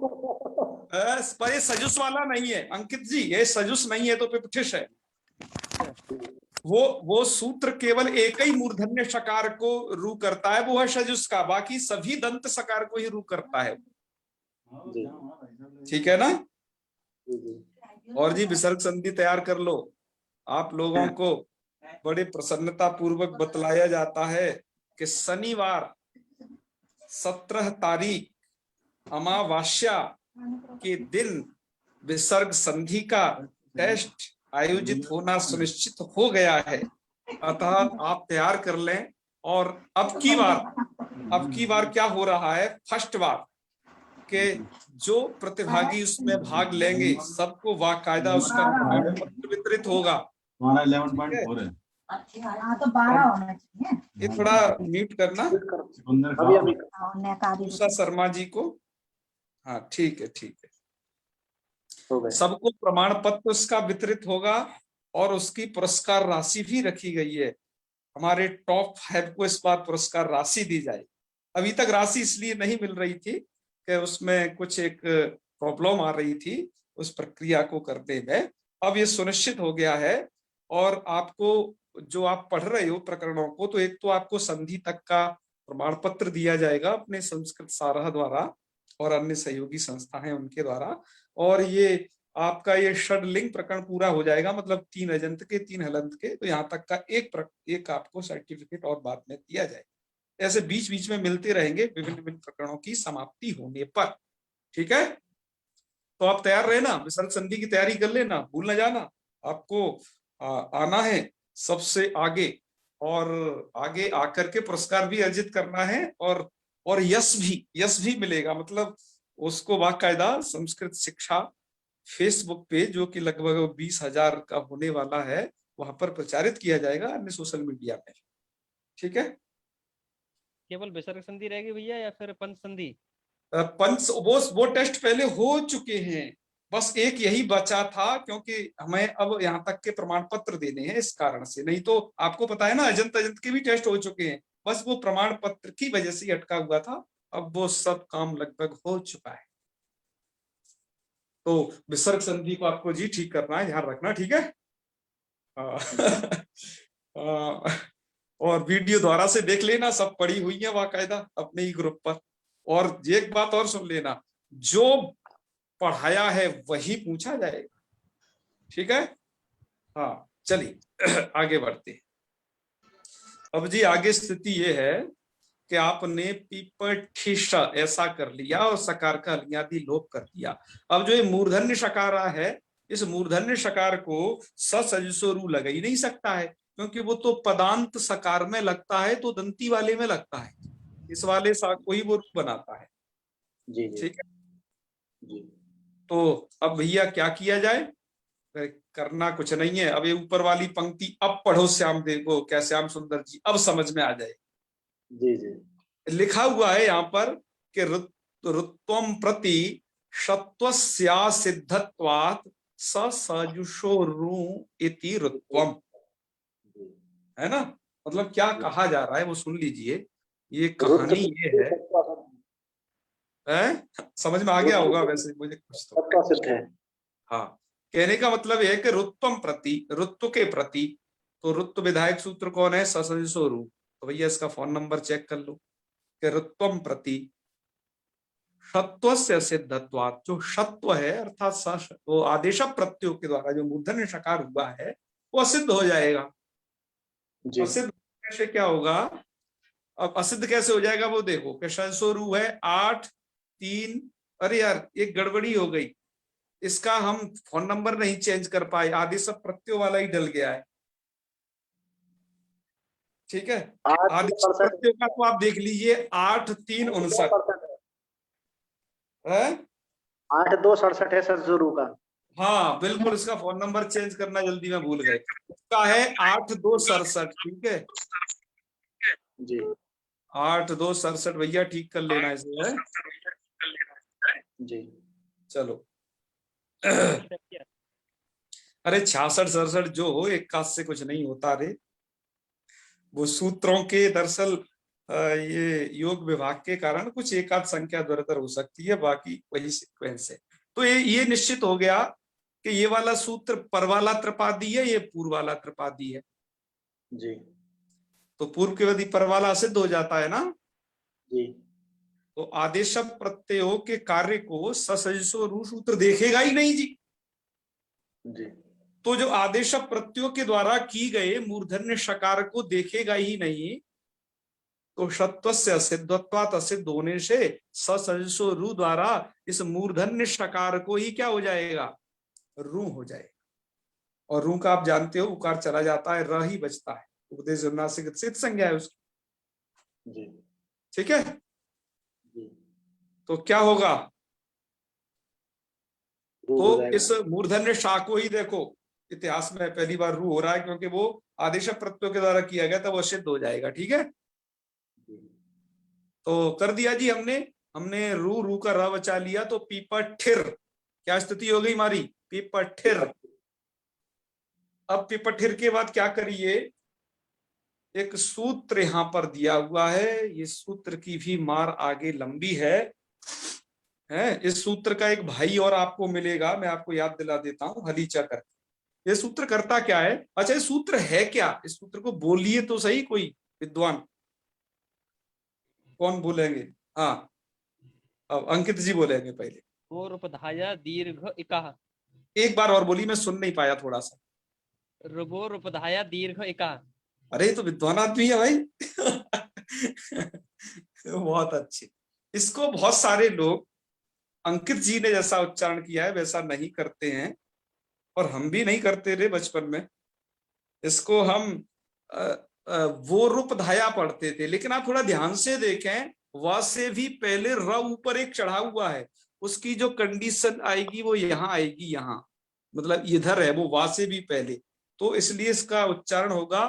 पर ये सजुस वाला नहीं है अंकित जी, ये सजुस नहीं है तो पिपठिश है। वो सूत्र केवल एक ही मूर्धन्य सकार को रू करता है, वो है सजुस का, बाकी सभी दंत सकार को ही रू करता है। ठीक है ना? और जी विसर्ग संधि तैयार कर लो। आप लोगों को बड़े प्रसन्नता पूर्वक बतलाया जाता है कि शनिवार 17 तारीख अमावस्या के दिन विसर्ग संधि का टेस्ट आयोजित होना सुनिश्चित हो गया है। अतः आप तैयार कर लें। और अब की बार क्या हो रहा है, फर्स्ट बार के जो प्रतिभागी उसमें भाग लेंगे सबको वाकायदा उसका प्रमाण पत्र वितरित होगा। 11.4 है। तो 12 होना चाहिए। ये थोड़ा म्यूट करना उषा शर्मा जी को। हाँ ठीक है, ठीक है। सबको प्रमाण पत्र उसका वितरित होगा और उसकी पुरस्कार राशि भी रखी गई है। हमारे टॉप 5 को इस बार पुरस्कार राशि दी जाए। अभी तक राशि इसलिए नहीं मिल रही थी कि उसमें कुछ एक प्रॉब्लम आ रही थी उस प्रक्रिया को करने में। अब ये सुनिश्चित हो गया है और आपको जो आप पढ़ रहे हो प्रकरणों को, तो एक तो आपको संधि तक का प्रमाण पत्र दिया जाएगा अपने संस्कृत सारह द्वारा और अन्य सहयोगी संस्था हैं उनके द्वारा। और ये आपका ये षडलिंग प्रकरण पूरा हो जाएगा, मतलब 3 अजंत के 3 हलंत के, तो यहाँ तक का एक आपको सर्टिफिकेट और बाद में दिया जाएगा। ऐसे बीच बीच में मिलते रहेंगे विभिन्न विभिन्न प्रकरणों की समाप्ति होने पर। ठीक है, तो आप तैयार रहे ना, विसर्ग संधि की तैयारी कर लेना, भूल न जाना। आपको आना है सबसे आगे और आगे आकर के पुरस्कार भी अर्जित करना है और यश भी मिलेगा। मतलब उसको बाकायदा संस्कृत शिक्षा फेसबुक पे, जो कि लगभग 20,000 का होने वाला है, वहां पर प्रचारित किया जाएगा, अन्य सोशल मीडिया में। ठीक है, केवल विसर्ग संधि रहेगी भैया या फिर पंच संधि? पंच वो टेस्ट पहले हो चुके हैं, बस एक यही बचा था, क्योंकि हमें अब यहाँ तक के प्रमाण पत्र देने हैं इस कारण से। नहीं तो आपको पता है ना, अजंत के भी टेस्ट हो चुके हैं, बस वो प्रमाण पत्र की वजह से अटका हुआ था। अब वो सब काम लगभग हो चुका है। तो विसर्ग संधि को आपको जी ठीक करना है, ध्यान रखना। ठीक है और वीडियो द्वारा से देख लेना, सब पड़ी हुई है बाकायदा अपने ही ग्रुप पर। और एक बात और सुन लेना, जो पढ़ाया है वही पूछा जाएगा। ठीक है, हाँ चलिए आगे बढ़ते। अब जी आगे स्थिति ये है कि आपने पिपठिष ऐसा कर लिया और सकार का हलियादि लोप कर दिया। अब जो ये मूर्धन्य शकारा है, इस मूर्धन्य शकार को सजसो रू लग ही नहीं सकता है, क्योंकि वो तो पदांत सकार में लगता है, तो दंती वाले में लगता है। इस वाले सा को ही वो रू बनाता है। जी जी ठीक है जी। तो अब भैया क्या किया जाए, करना कुछ नहीं है। अब ये ऊपर वाली पंक्ति अब पढ़ो श्याम, देखो क्या श्याम सुंदर जी अब समझ में आ जाए। जी जी, लिखा हुआ है यहाँ पर कि ऋत्वम प्रति शत्वस्या सिद्धत्वात् सजुषो रू इति ऋत्वम, है ना। मतलब क्या कहा जा रहा है वो सुन लीजिए। ये कहानी ये है, समझ में आ गया होगा वैसे मुझे कुछ तो। हाँ, कहने का मतलब यह है कि ऋत्वम प्रति, ऋत्व के प्रति, तो ऋत्व विधायक सूत्र कौन है, सजसो रू। तो भैया इसका फोन नंबर चेक कर लो कि ऋत्वम प्रति शत्वस्य सिद्धत्वात्, जो शत्व है अर्थात वो आदेश प्रत्ययों के द्वारा जो मूर्धन्य शकार हुआ है वो असिद्ध हो जाएगा। असिद्ध कैसे क्या होगा, अब असिद्ध कैसे हो जाएगा वो देखो कि सजसो रू है 8 3, अरे यार एक गड़बड़ी हो गई, इसका हम फोन नंबर नहीं चेंज कर पाए, आदि सब प्रत्ययों वाला ही डल गया है। ठीक है, 8 आदि सब 67 प्रत्ययों का तो आप देख लीजिए 8-3-59 है। 8267 है सर शुरू का। हाँ बिल्कुल, इसका फोन नंबर चेंज करना जल्दी में भूल गए। इसका है 8267। ठीक है, जी 8267 भैया ठीक कर लेना इसे है। जी चलो अरे 66-67 जो हो, एक काज से कुछ नहीं होता रे। वो सूत्रों के दरअसल ये योग विभाग के कारण कुछ एक आध संख्या इधर हो सकती है, बाकी वही सीक्वेंस है। तो ये निश्चित हो गया कि ये वाला सूत्र पर वाला त्रिपादी है, ये पूर्व वाला त्रिपादी है। जी तो पूर्व के यदि पर वाला सिद्ध हो जाता है ना, जी तो आदेश प्रत्ययों के कार्य को ससजसो रू सूत्र देखेगा ही नहीं जी। जी तो जो आदेश प्रत्ययों के द्वारा की गए मूर्धन्य शकार को देखेगा ही नहीं, तो शत्वस्य असिद्धत्वात् असिद्ध होने से ससजसो रू द्वारा इस मूर्धन्य शकार को ही क्या हो जाएगा, रू हो जाएगा। और रू का आप जानते हो उकार चला जाता है, र ही बचता है। उपदेश अनुनासिक सिद्ध संज्ञा है उसकी। जी ठीक है, जी तो क्या होगा, रू हो तो जाएगा। इस मूर्धन्य शा को ही देखो इतिहास में पहली बार रू हो रहा है, क्योंकि वो आदेश प्रत्ययों के द्वारा किया गया था, वो सिद्ध हो जाएगा। ठीक है, तो कर दिया जी हमने हमने रू रू का र बचा लिया। तो पीपठिर क्या स्थिति हो गई हमारी, पीपठिर। अब पीपठिर के बाद क्या करिए, एक सूत्र यहां पर दिया हुआ है, ये सूत्र की भी मार आगे लंबी है। इस सूत्र का एक भाई और आपको मिलेगा, मैं आपको याद दिला देता हूं, हलीचा करके। ये सूत्र करता क्या है, अच्छा ये सूत्र है क्या, इस सूत्र को बोलिए तो सही कोई विद्वान, कौन बोलेंगे। हाँ, अब अंकित जी बोलेंगे पहले। ऋभोरुपधाया दीर्घ इकाः। एक बार और बोली, मैं सुन नहीं पाया थोड़ा सा। ऋभोरुपधाया दीर्घ इकाः। अरे तो विद्वान आदमी है भाई। बहुत अच्छे। इसको बहुत सारे लोग अंकित जी ने जैसा उच्चारण किया है वैसा नहीं करते हैं, और हम भी नहीं करते थे बचपन में। इसको हम वो रूप धाया पढ़ते थे, लेकिन आप थोड़ा ध्यान से देखें, व से भी पहले र ऊपर एक चढ़ा हुआ है, उसकी जो कंडीशन आएगी वो यहाँ आएगी, यहाँ मतलब इधर है वो वा से भी पहले, तो इसलिए इसका उच्चारण होगा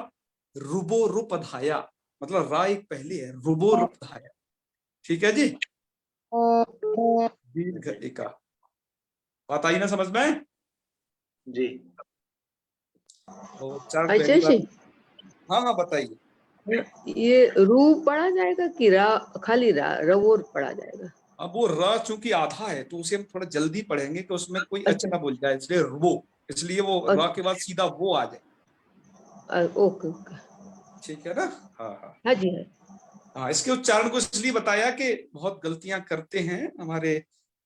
रुबो रूप धाया, मतलब रा एक पहले है, रुबो रूप धाया। ठीक है जी, दीर्घ एका। बात आई ना समझ में? जी तो उच्चारण अच्छा पहली बार। जी, हाँ हाँ बताइए। ये रू पढ़ा जाएगा कि रा, खाली रा रवोर पढ़ा जाएगा? अब वो र चूंकि आधा है तो उसे हम थोड़ा जल्दी पढ़ेंगे कि उसमें कोई अच ना बोल जाए, इसलिए वो, इसलिए वो र के बाद सीधा वो आ जाए। ओके ओके, ठीक है ना? हाँ हाँ हाँ जी हाँ। हाँ, इसके उच्चारण को इसलिए बताया कि बहुत गलतियां करते हैं हमारे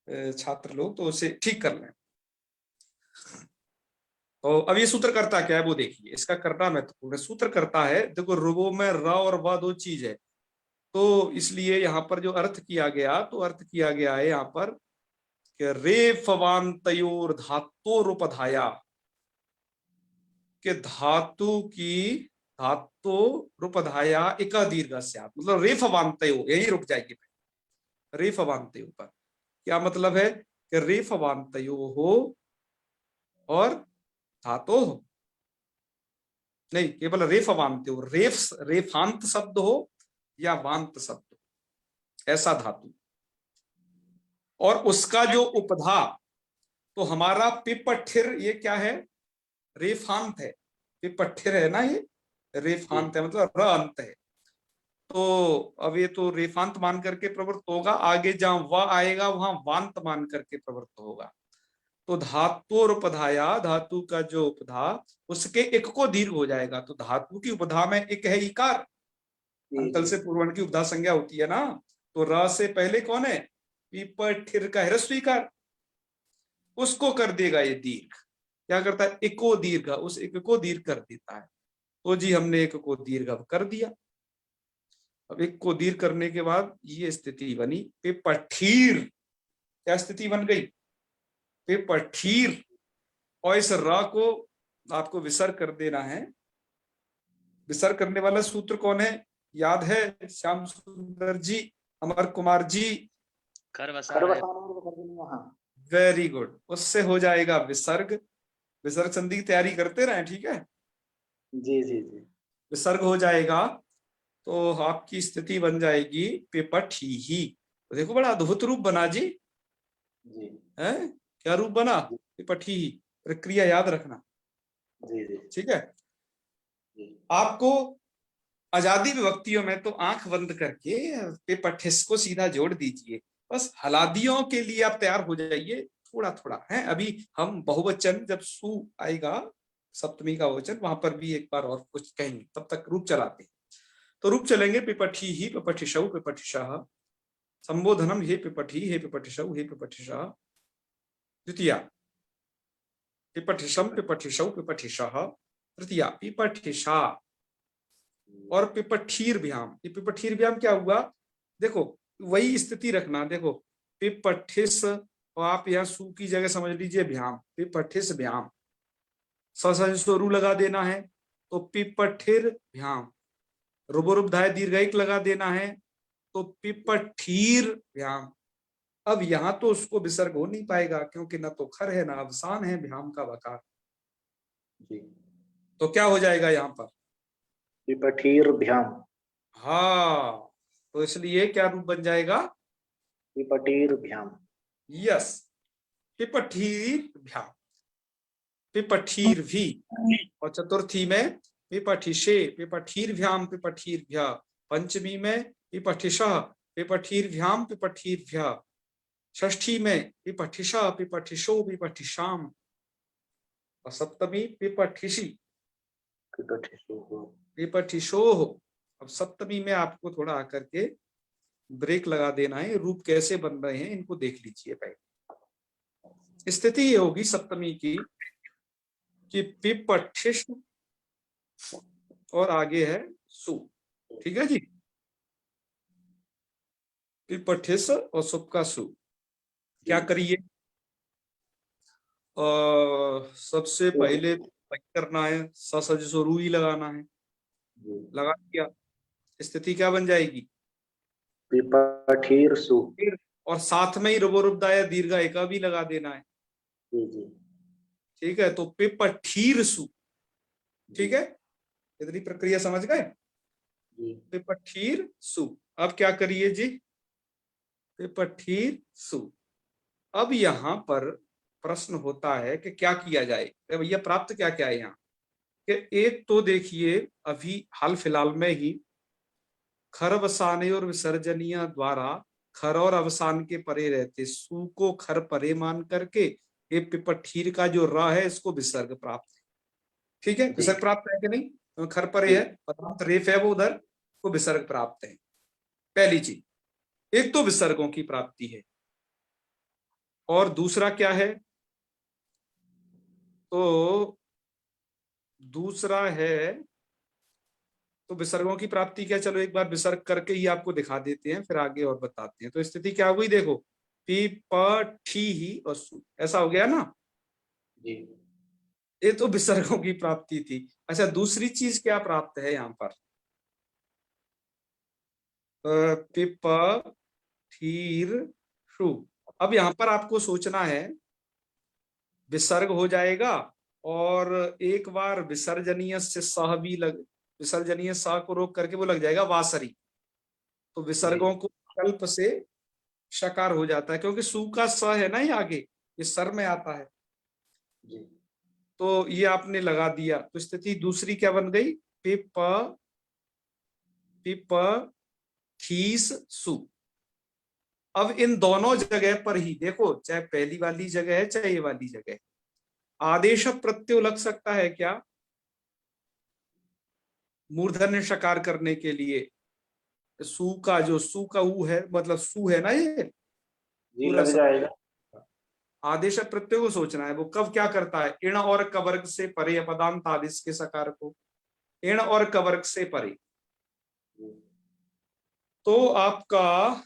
छात्र लोग, तो उसे ठीक कर लें। तो अब ये सूत्र करता क्या है वो देखिए, इसका करना महत्वपूर्ण है। सूत्र करता है, देखो रुबो में र और व दो चीज है, तो इसलिए यहाँ पर जो अर्थ किया गया, तो अर्थ किया गया है यहाँ पर कि रेफवांतयोर धातोरुपधाया, के धातु की धातु रूपधाया एक दीर्घ स्यात्, मतलब रेफवांतयो यही रुक जाएगी। रेफवांतयो पर क्या मतलब है कि रेफवांतयो हो और धातो हो, नहीं केवल रेफवांत्यो, रेफांत शब्द हो या वांत शब्द हो, ऐसा धातु, और उसका जो उपधा, तो हमारा पिपठिर ये क्या है, रेफांत है। पिपठिर है ना, ये रेफांत है, मतलब र अंत है। तो अब ये तो रेफांत मान करके प्रवृत्त होगा, आगे जहां व आएगा वहां वांत मान करके प्रवृत्त होगा। तो धातोरुपधाया, धातु का जो उपधा, उसके एक को दीर्घ हो जाएगा। तो धातु की उपधा में एक है इकार, अंतल से पूर्वण की उपधा संज्ञा होती है ना, तो र से पहले कौन है, पीपठिर का ह्रस्व इकार, उसको कर देगा ये दीर्घ। क्या करता है, इको दीर्घ, उस एक को दीर्घ कर देता है। तो जी हमने एक को दीर्घ अब कर दिया। अब एक को दीर्घ करने के बाद ये स्थिति बनी, पिपठीर क्या स्थिति बन गई, पिपठीर, और इस र को आपको विसर्ग कर देना है। विसर्ग करने वाला सूत्र कौन है, याद है श्याम सुंदर जी, अमर कुमार जी? वेरी गुड, उससे हो जाएगा विसर्ग। विसर्ग संधि की तैयारी करते रहे, ठीक है? जी जी जी। विसर्ग हो जाएगा तो आपकी स्थिति बन जाएगी पिपठी ही। तो देखो बड़ा अद्भुत रूप बना जी, जी है क्या रूप बना, पिपठी ही। प्रक्रिया याद रखना, जी जी ठीक है? जी। आपको आजादी विभक्तियों में तो आंख बंद करके पिपठिस को सीधा जोड़ दीजिए, बस हलादियों के लिए आप तैयार हो जाइए थोड़ा थोड़ा है। अभी हम बहुवचन जब सु आएगा, सप्तमी का वचन, वहां पर भी एक बार और कुछ कहेंगे, तब तक रूप चलाते हैं। तो रूप चलेंगे पिपठी ही, पिपठिशौ, पिपठिशः। संबोधनम हे पिपठी, हे पिपठिशौ, हे पिपठिशः। द्वितीया पिपठिशम, पिपठिशौ, पिपठिशः। तृतीया पिपठिशा और पिपठीर भ्याम। ये पिपठीर भ्याम क्या हुआ, देखो वही स्थिति रखना। देखो पिपठिस, और आप यहाँ सु की जगह समझ लीजिए भ्याम, पिपठिस भ्याम। स्वरू लगा देना है तो पिपठिर भ्याम। रुबोरुबधाय दीर्घायिक लगा देना है तो पिपठीर भ्याम। अब यहाँ तो उसको विसर्ग हो नहीं पाएगा क्योंकि ना तो खर है ना अवसान है भ्याम का वकार। तो क्या हो जाएगा यहाँ पर, पिपठीर भ्याम। हाँ, तो इसलिए क्या रूप बन जाएगा, पिपठीर भ्याम। यस, पिपठीर भ्याम, पिपठीर भी। और चतुर्थी में पिपठिशे, पिपठीर भ्याम, पिपठीर भ्या। पंचमी में पिपठिशः, पिपठीर भ्याम, पिपठीर भ्या। षष्ठी में पिपठिशः, पिपठिशो, पिपठिशाम। और सप्तमी पिपठिशी, पिपठिशोः। अब सप्तमी में आपको थोड़ा आकर के ब्रेक लगा देना है। रूप कैसे बन रहे हैं इनको देख लीजिए पहले। स्थिति ये होगी सप्तमी की कि पिपठिश और आगे है सु, ठीक है जी? पिपठिस और सुप का सु। क्या करिए, सबसे पहले करना है सज सो रू ही लगाना है। लगा दिया, स्थिति क्या बन जाएगी, पिपठीर सु। और साथ में ही रुबोरुबदाय दीर्घायिका भी लगा देना है, ठीक है? तो पिपठीर सु, ठीक है? इतनी प्रक्रिया समझ गए, पिपठीर सु। अब क्या करिए जी, पिपठीर सु। अब यहां पर प्रश्न होता है कि क्या किया जाए, भैया प्राप्त क्या क्या है यहाँ कि एक तो देखिए अभी हाल फिलहाल में ही खर अवसाने और विसर्जनीय द्वारा खर और अवसान के परे रहते सु को खर परे मान करके ये पिपठीर का जो र है इसको विसर्ग प्राप्त है, ठीक है? विसर्ग प्राप्त है कि नहीं, तो खर परे है, पदार्थ रेफ है वो उधर, को विसर्ग प्राप्त है। पहली चीज, एक तो विसर्गों की प्राप्ति है, और दूसरा क्या है, तो दूसरा है तो विसर्गों की प्राप्ति क्या, चलो एक बार विसर्ग करके ही आपको दिखा देते हैं फिर आगे और बताते हैं। तो स्थिति क्या हुई, देखो पी प ठी ही और सु, ऐसा हो गया ना जी। ये तो विसर्गों की प्राप्ति थी। अच्छा दूसरी चीज क्या प्राप्त है यहाँ पर, पिप ठीर शु। अब यहाँ पर आपको सोचना है विसर्ग हो जाएगा और एक बार विसर्जनीय से सह भी लग, विसर्जनीय सह को रोक करके वो लग जाएगा वासरी, तो विसर्गों को कल्प से शकार हो जाता है क्योंकि सु का स है ना ये आगे, ये सर में आता है, तो ये आपने लगा दिया। तो स्थिति दूसरी क्या बन गई, पिप पिप ठीस सु। अब इन दोनों जगह पर ही देखो, चाहे पहली वाली जगह है चाहे ये वाली जगह, आदेश प्रत्यय लग सकता है क्या, मूर्धन्य शकार करने के लिए सु का जो सु का ऊ है, मतलब सु है ना ये पूरा लग जाएगा। आदेश प्रत्यय को सोचना है वो कब क्या करता है, इण और कवर्ग से परे, अपदांत आदेश के सकार को इण और कवर्ग से परे। तो आपका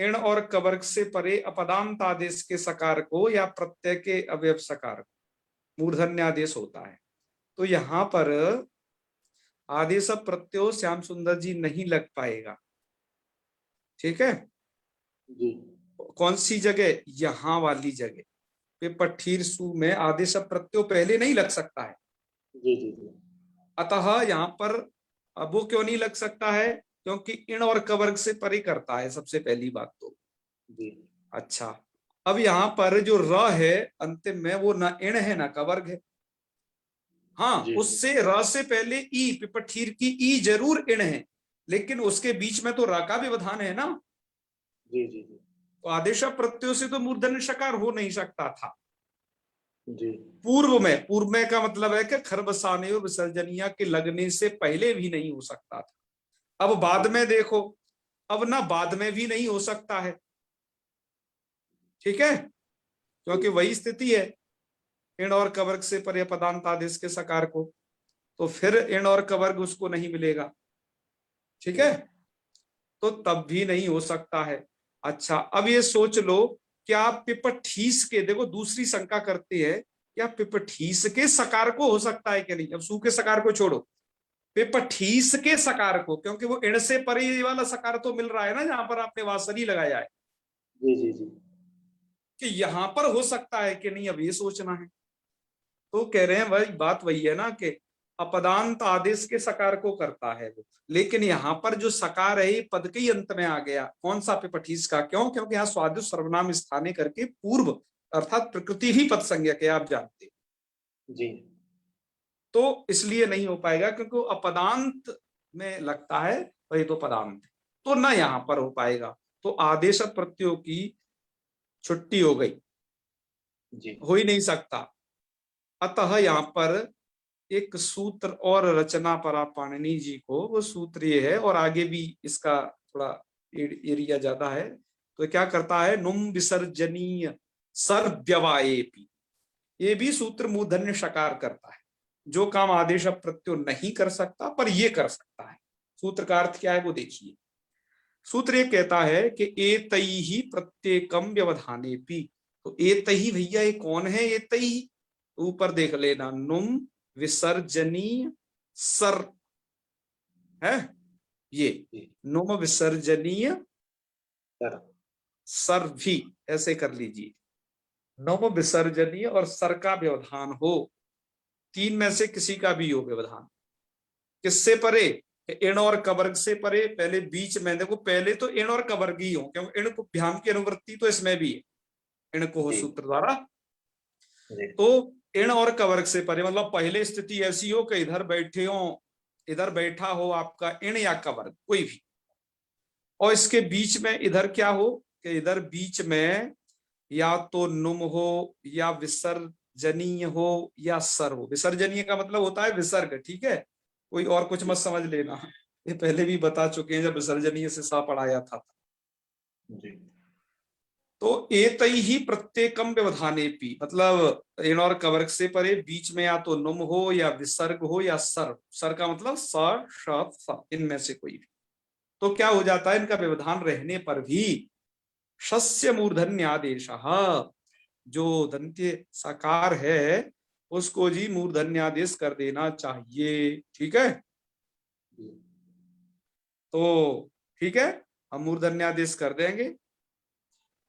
इण और कवर्ग से परे अपदांत आदेश के सकार को या प्रत्यय के अवयव सकार को मूर्धन्य आदेश होता है। तो यहां पर आदेश प्रत्यय श्याम सुंदर जी नहीं लग पाएगा, ठीक है। जी कौन सी जगह? यहां वाली जगह पे पठीर सु में आदेश प्रत्यय पहले नहीं लग सकता है। जी जी जी अतः यहाँ पर अब वो क्यों नहीं लग सकता है? क्योंकि इण और कवर्ग से परे करता है, सबसे पहली बात तो। जी अच्छा, अब यहाँ पर जो र है अंतिम में, वो ना इण है ना कवर्ग है। हाँ, जी उससे र से पहले ई, पिपठीर की ई जरूर इण है, लेकिन उसके बीच में तो र का व्यवधान है ना। जी जी जी तो आदेश प्रत्यय से तो मूर्धन्य शकार हो नहीं सकता था। जी पूर्व में का मतलब है कि खरबसाने और विसर्जनिया के लगने से पहले भी नहीं हो सकता था। अब बाद में देखो, अब ना बाद में भी नहीं हो सकता है, ठीक है, क्योंकि वही स्थिति है इण और कवर्ग से परे पदांत आदेश के सकार को, तो फिर इण और कवर्ग उसको नहीं मिलेगा, ठीक है, तो तब भी नहीं हो सकता है। अच्छा, अब ये सोच लो, क्या पिपठीस के, देखो दूसरी शंका करते हैं, क्या पिपठीस के सकार को हो सकता है कि नहीं? अब सू के सकार को छोड़ो, पिपठीस के सकार को, क्योंकि वो इण से परे वाला सकार तो मिल रहा है ना, जहां पर आपने वासरी लगाया है, जी जी जी कि यहां पर हो सकता है कि नहीं, अब ये सोचना है। तो कह रहे हैं भाई, बात वही है ना कि अपदांत आदेश के सकार को करता है वो, लेकिन यहाँ पर जो सकार है ये पद के ही अंत में आ गया। कौन सा? पिपठीस का। क्यों? क्योंकि यहाँ स्वादिष्ट सर्वनाम स्थाने करके पूर्व अर्थात प्रकृति ही पद संज्ञक है, आप जानते हैं। जी तो इसलिए नहीं हो पाएगा, क्योंकि वो अपदांत में लगता है, वही तो पदांत है, तो ना यहाँ पर हो पाएगा। तो आदेश प्रत्ययों की छुट्टी हो गई, जी हो ही नहीं सकता। अतः यहाँ पर एक सूत्र और रचना पड़ा पाणिनि जी को, वो सूत्र ये है, और आगे भी इसका थोड़ा एरिया ज्यादा है। तो क्या करता है? नुम विसर्जनीय सर्व्यवाएपि, ये भी सूत्र मूर्धन्य शकार करता है। जो काम आदेश प्रत्यय नहीं कर सकता पर ये कर सकता है। सूत्र का अर्थ क्या है वो देखिए। सूत्र ये कहता है कि एतैहि प्रत्येकम व्यवधानेपि। तो एतैहि भैया ये कौन है? एतैहि ऊपर देख लेना, नुम विसर्जनीय सर है ये, नुम विसर्जनीय सर सर भी ऐसे कर लीजिए, नुम विसर्जनीय और सर का व्यवधान हो, तीन में से किसी का भी हो व्यवधान। किससे परे? इण और कवर्ग से परे। पहले बीच में देखो, पहले तो इण और कवर्ग ही हो, क्योंकि इण को भ्याम की अनुवृत्ति तो इसमें भी है, इण को हो सूत्र द्वारा। तो इण और कवर्ग से परे मतलब पहले स्थिति ऐसी हो कि इधर बैठे हो, इधर बैठा हो आपका इण या कवर्ग कोई भी, और इसके बीच में इधर क्या हो कि इधर बीच में या तो नुम हो या विसर्जनीय हो या सर हो। विसर्जनीय का मतलब होता है विसर्ग, ठीक है, कोई और कुछ मत समझ लेना, ये पहले भी बता चुके हैं जब विसर्जनीय से सा पढ़ाया था। जी तो एतैहि प्रत्येकम व्यवधानेपि मतलब इण और कवर्ग से परे बीच में या तो नुम हो या विसर्ग हो या सर। सर का मतलब स श स, इनमें से कोई भी। तो क्या हो जाता है? इनका व्यवधान रहने पर भी शस्य मूर्धन्य आदेश, जो दंत्य साकार है उसको जी मूर्धन्य आदेश कर देना चाहिए, ठीक है। तो ठीक है, हम मूर्धन्य आदेश कर देंगे।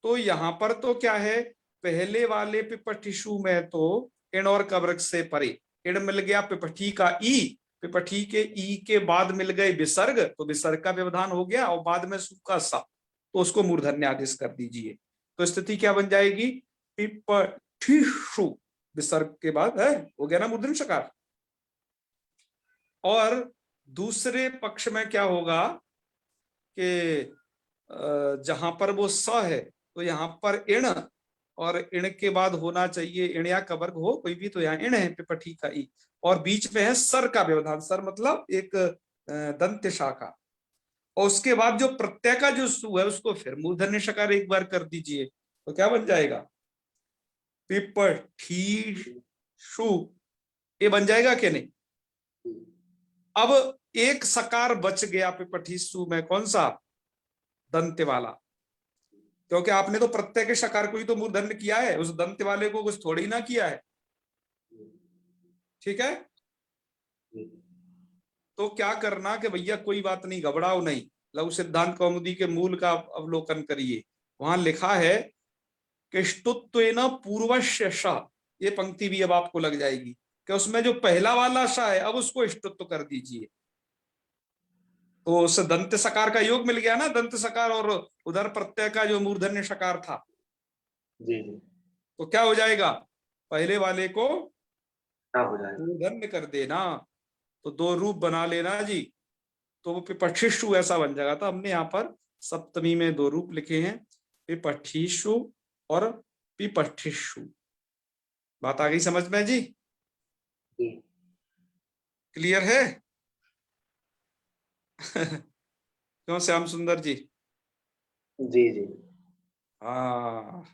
तो यहां पर तो क्या है, पहले वाले पिपठीषु में तो इण और कवर्ग से परे इण मिल गया, पिपठी का ई, पिपठी के ई के बाद मिल गए विसर्ग, तो विसर्ग का व्यवधान हो गया, और बाद में सु का सा, तो उसको मूर्धन्य आदेश कर दीजिए। तो स्थिति क्या बन जाएगी? पिपठीषु विसर्ग के बाद है, हो गया ना मूर्धन्य शकार। और दूसरे पक्ष में क्या होगा कि जहां पर वो स है तो यहाँ पर इण, और इण के बाद होना चाहिए इण या कवर्ग हो कोई भी, तो यहाँ इण है पिपठी का ई, और बीच में है सर का व्यवधान। सर मतलब एक दंत्य शाखा, और उसके बाद जो प्रत्यय का जो सु है उसको फिर मूर्धन्य शकार एक बार कर दीजिए, तो क्या बन जाएगा? पिपठीषु, ये बन जाएगा कि नहीं? अब एक सकार बच गया पिपठीषु में, कौन सा? दंत्य वाला। क्योंकि आपने तो प्रत्यय के शकार को ही तो मूर्धन्य किया है, उस दंत वाले को कुछ थोड़ी ना किया है। ठीक है, तो क्या करना कि भैया कोई बात नहीं, घबराओ नहीं। लघु सिद्धांत कौमुदी के मूल का अवलोकन करिए, वहां लिखा है कि ष्टुत्वेन पूर्वस्य श, ये पंक्ति भी अब आपको लग जाएगी कि उसमें जो पहला वाला श है अब उसको ष्टुत्व कर दीजिए। तो उस दंत सकार का योग मिल गया ना, दंत सकार और उधर प्रत्यय का जो मूर्धन्य शकार था। जी तो क्या हो जाएगा, पहले वाले को क्या हो जाएगा, मूर्धन्य कर देना। तो दो रूप बना लेना जी, तो वो पिपठिषु ऐसा बन जाएगा। तो हमने यहाँ पर सप्तमी में दो रूप लिखे हैं, पिपठिषु और पिपठिषु। बात आ गई समझ में जी? क्लियर है? क्यों श्याम सुंदर जी? जी जी हाँ,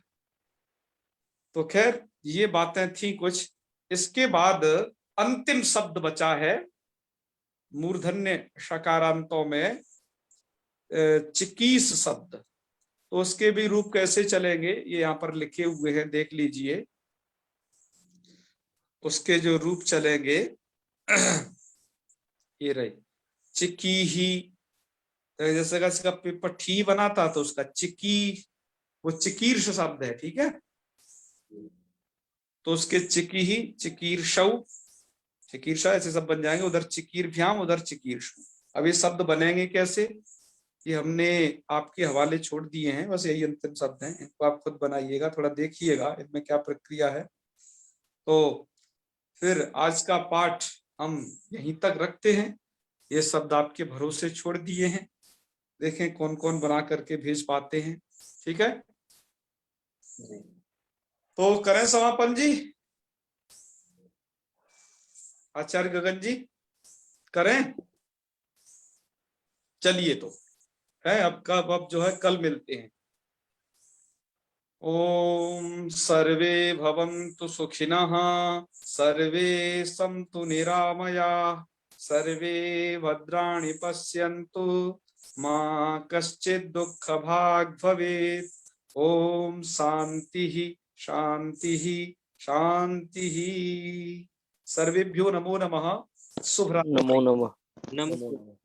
तो खैर ये बातें थी कुछ। इसके बाद अंतिम शब्द बचा है मूर्धन्य शकारांतों में चिकीस शब्द। तो उसके भी रूप कैसे चलेंगे ये यहाँ पर लिखे हुए हैं, देख लीजिए। उसके जो रूप चलेंगे ये रहे, चिकी ही, जैसे का इसका पिपठी बना था तो उसका चिकी, वो चिकीर्ष शब्द है, ठीक है। तो उसके चिकी ही, चिकीर्षौ, चिकीर्षा ऐसे सब बन जाएंगे। उधर चिकीर्भ्याम, उधर चिकीर्षु। अब ये शब्द बनेंगे कैसे, ये हमने आपके हवाले छोड़ दिए हैं, बस यही अंतिम शब्द हैं, इनको आप खुद बनाइएगा, थोड़ा देखिएगा इनमें क्या प्रक्रिया है। तो फिर आज का पाठ हम यहीं तक रखते हैं, ये शब्द आपके भरोसे छोड़ दिए हैं, देखें कौन कौन बना करके भेज पाते हैं। ठीक है, तो करें समापन जी, आचार्य गगन जी करें। चलिए तो है, अब कब, अब जो है कल मिलते हैं। ओम सर्वे भवन्तु सुखिनः, सर्वे सन्तु निरामयाः, सर्वे भद्राणि पश्यन्तु, मा कश्चित् दुःखभाग् भवेत्। ओम शांति शांति शांति। सर्वेभ्यो नमो नमः। शुभ रात्रि। नमो नमः। नमो नमः।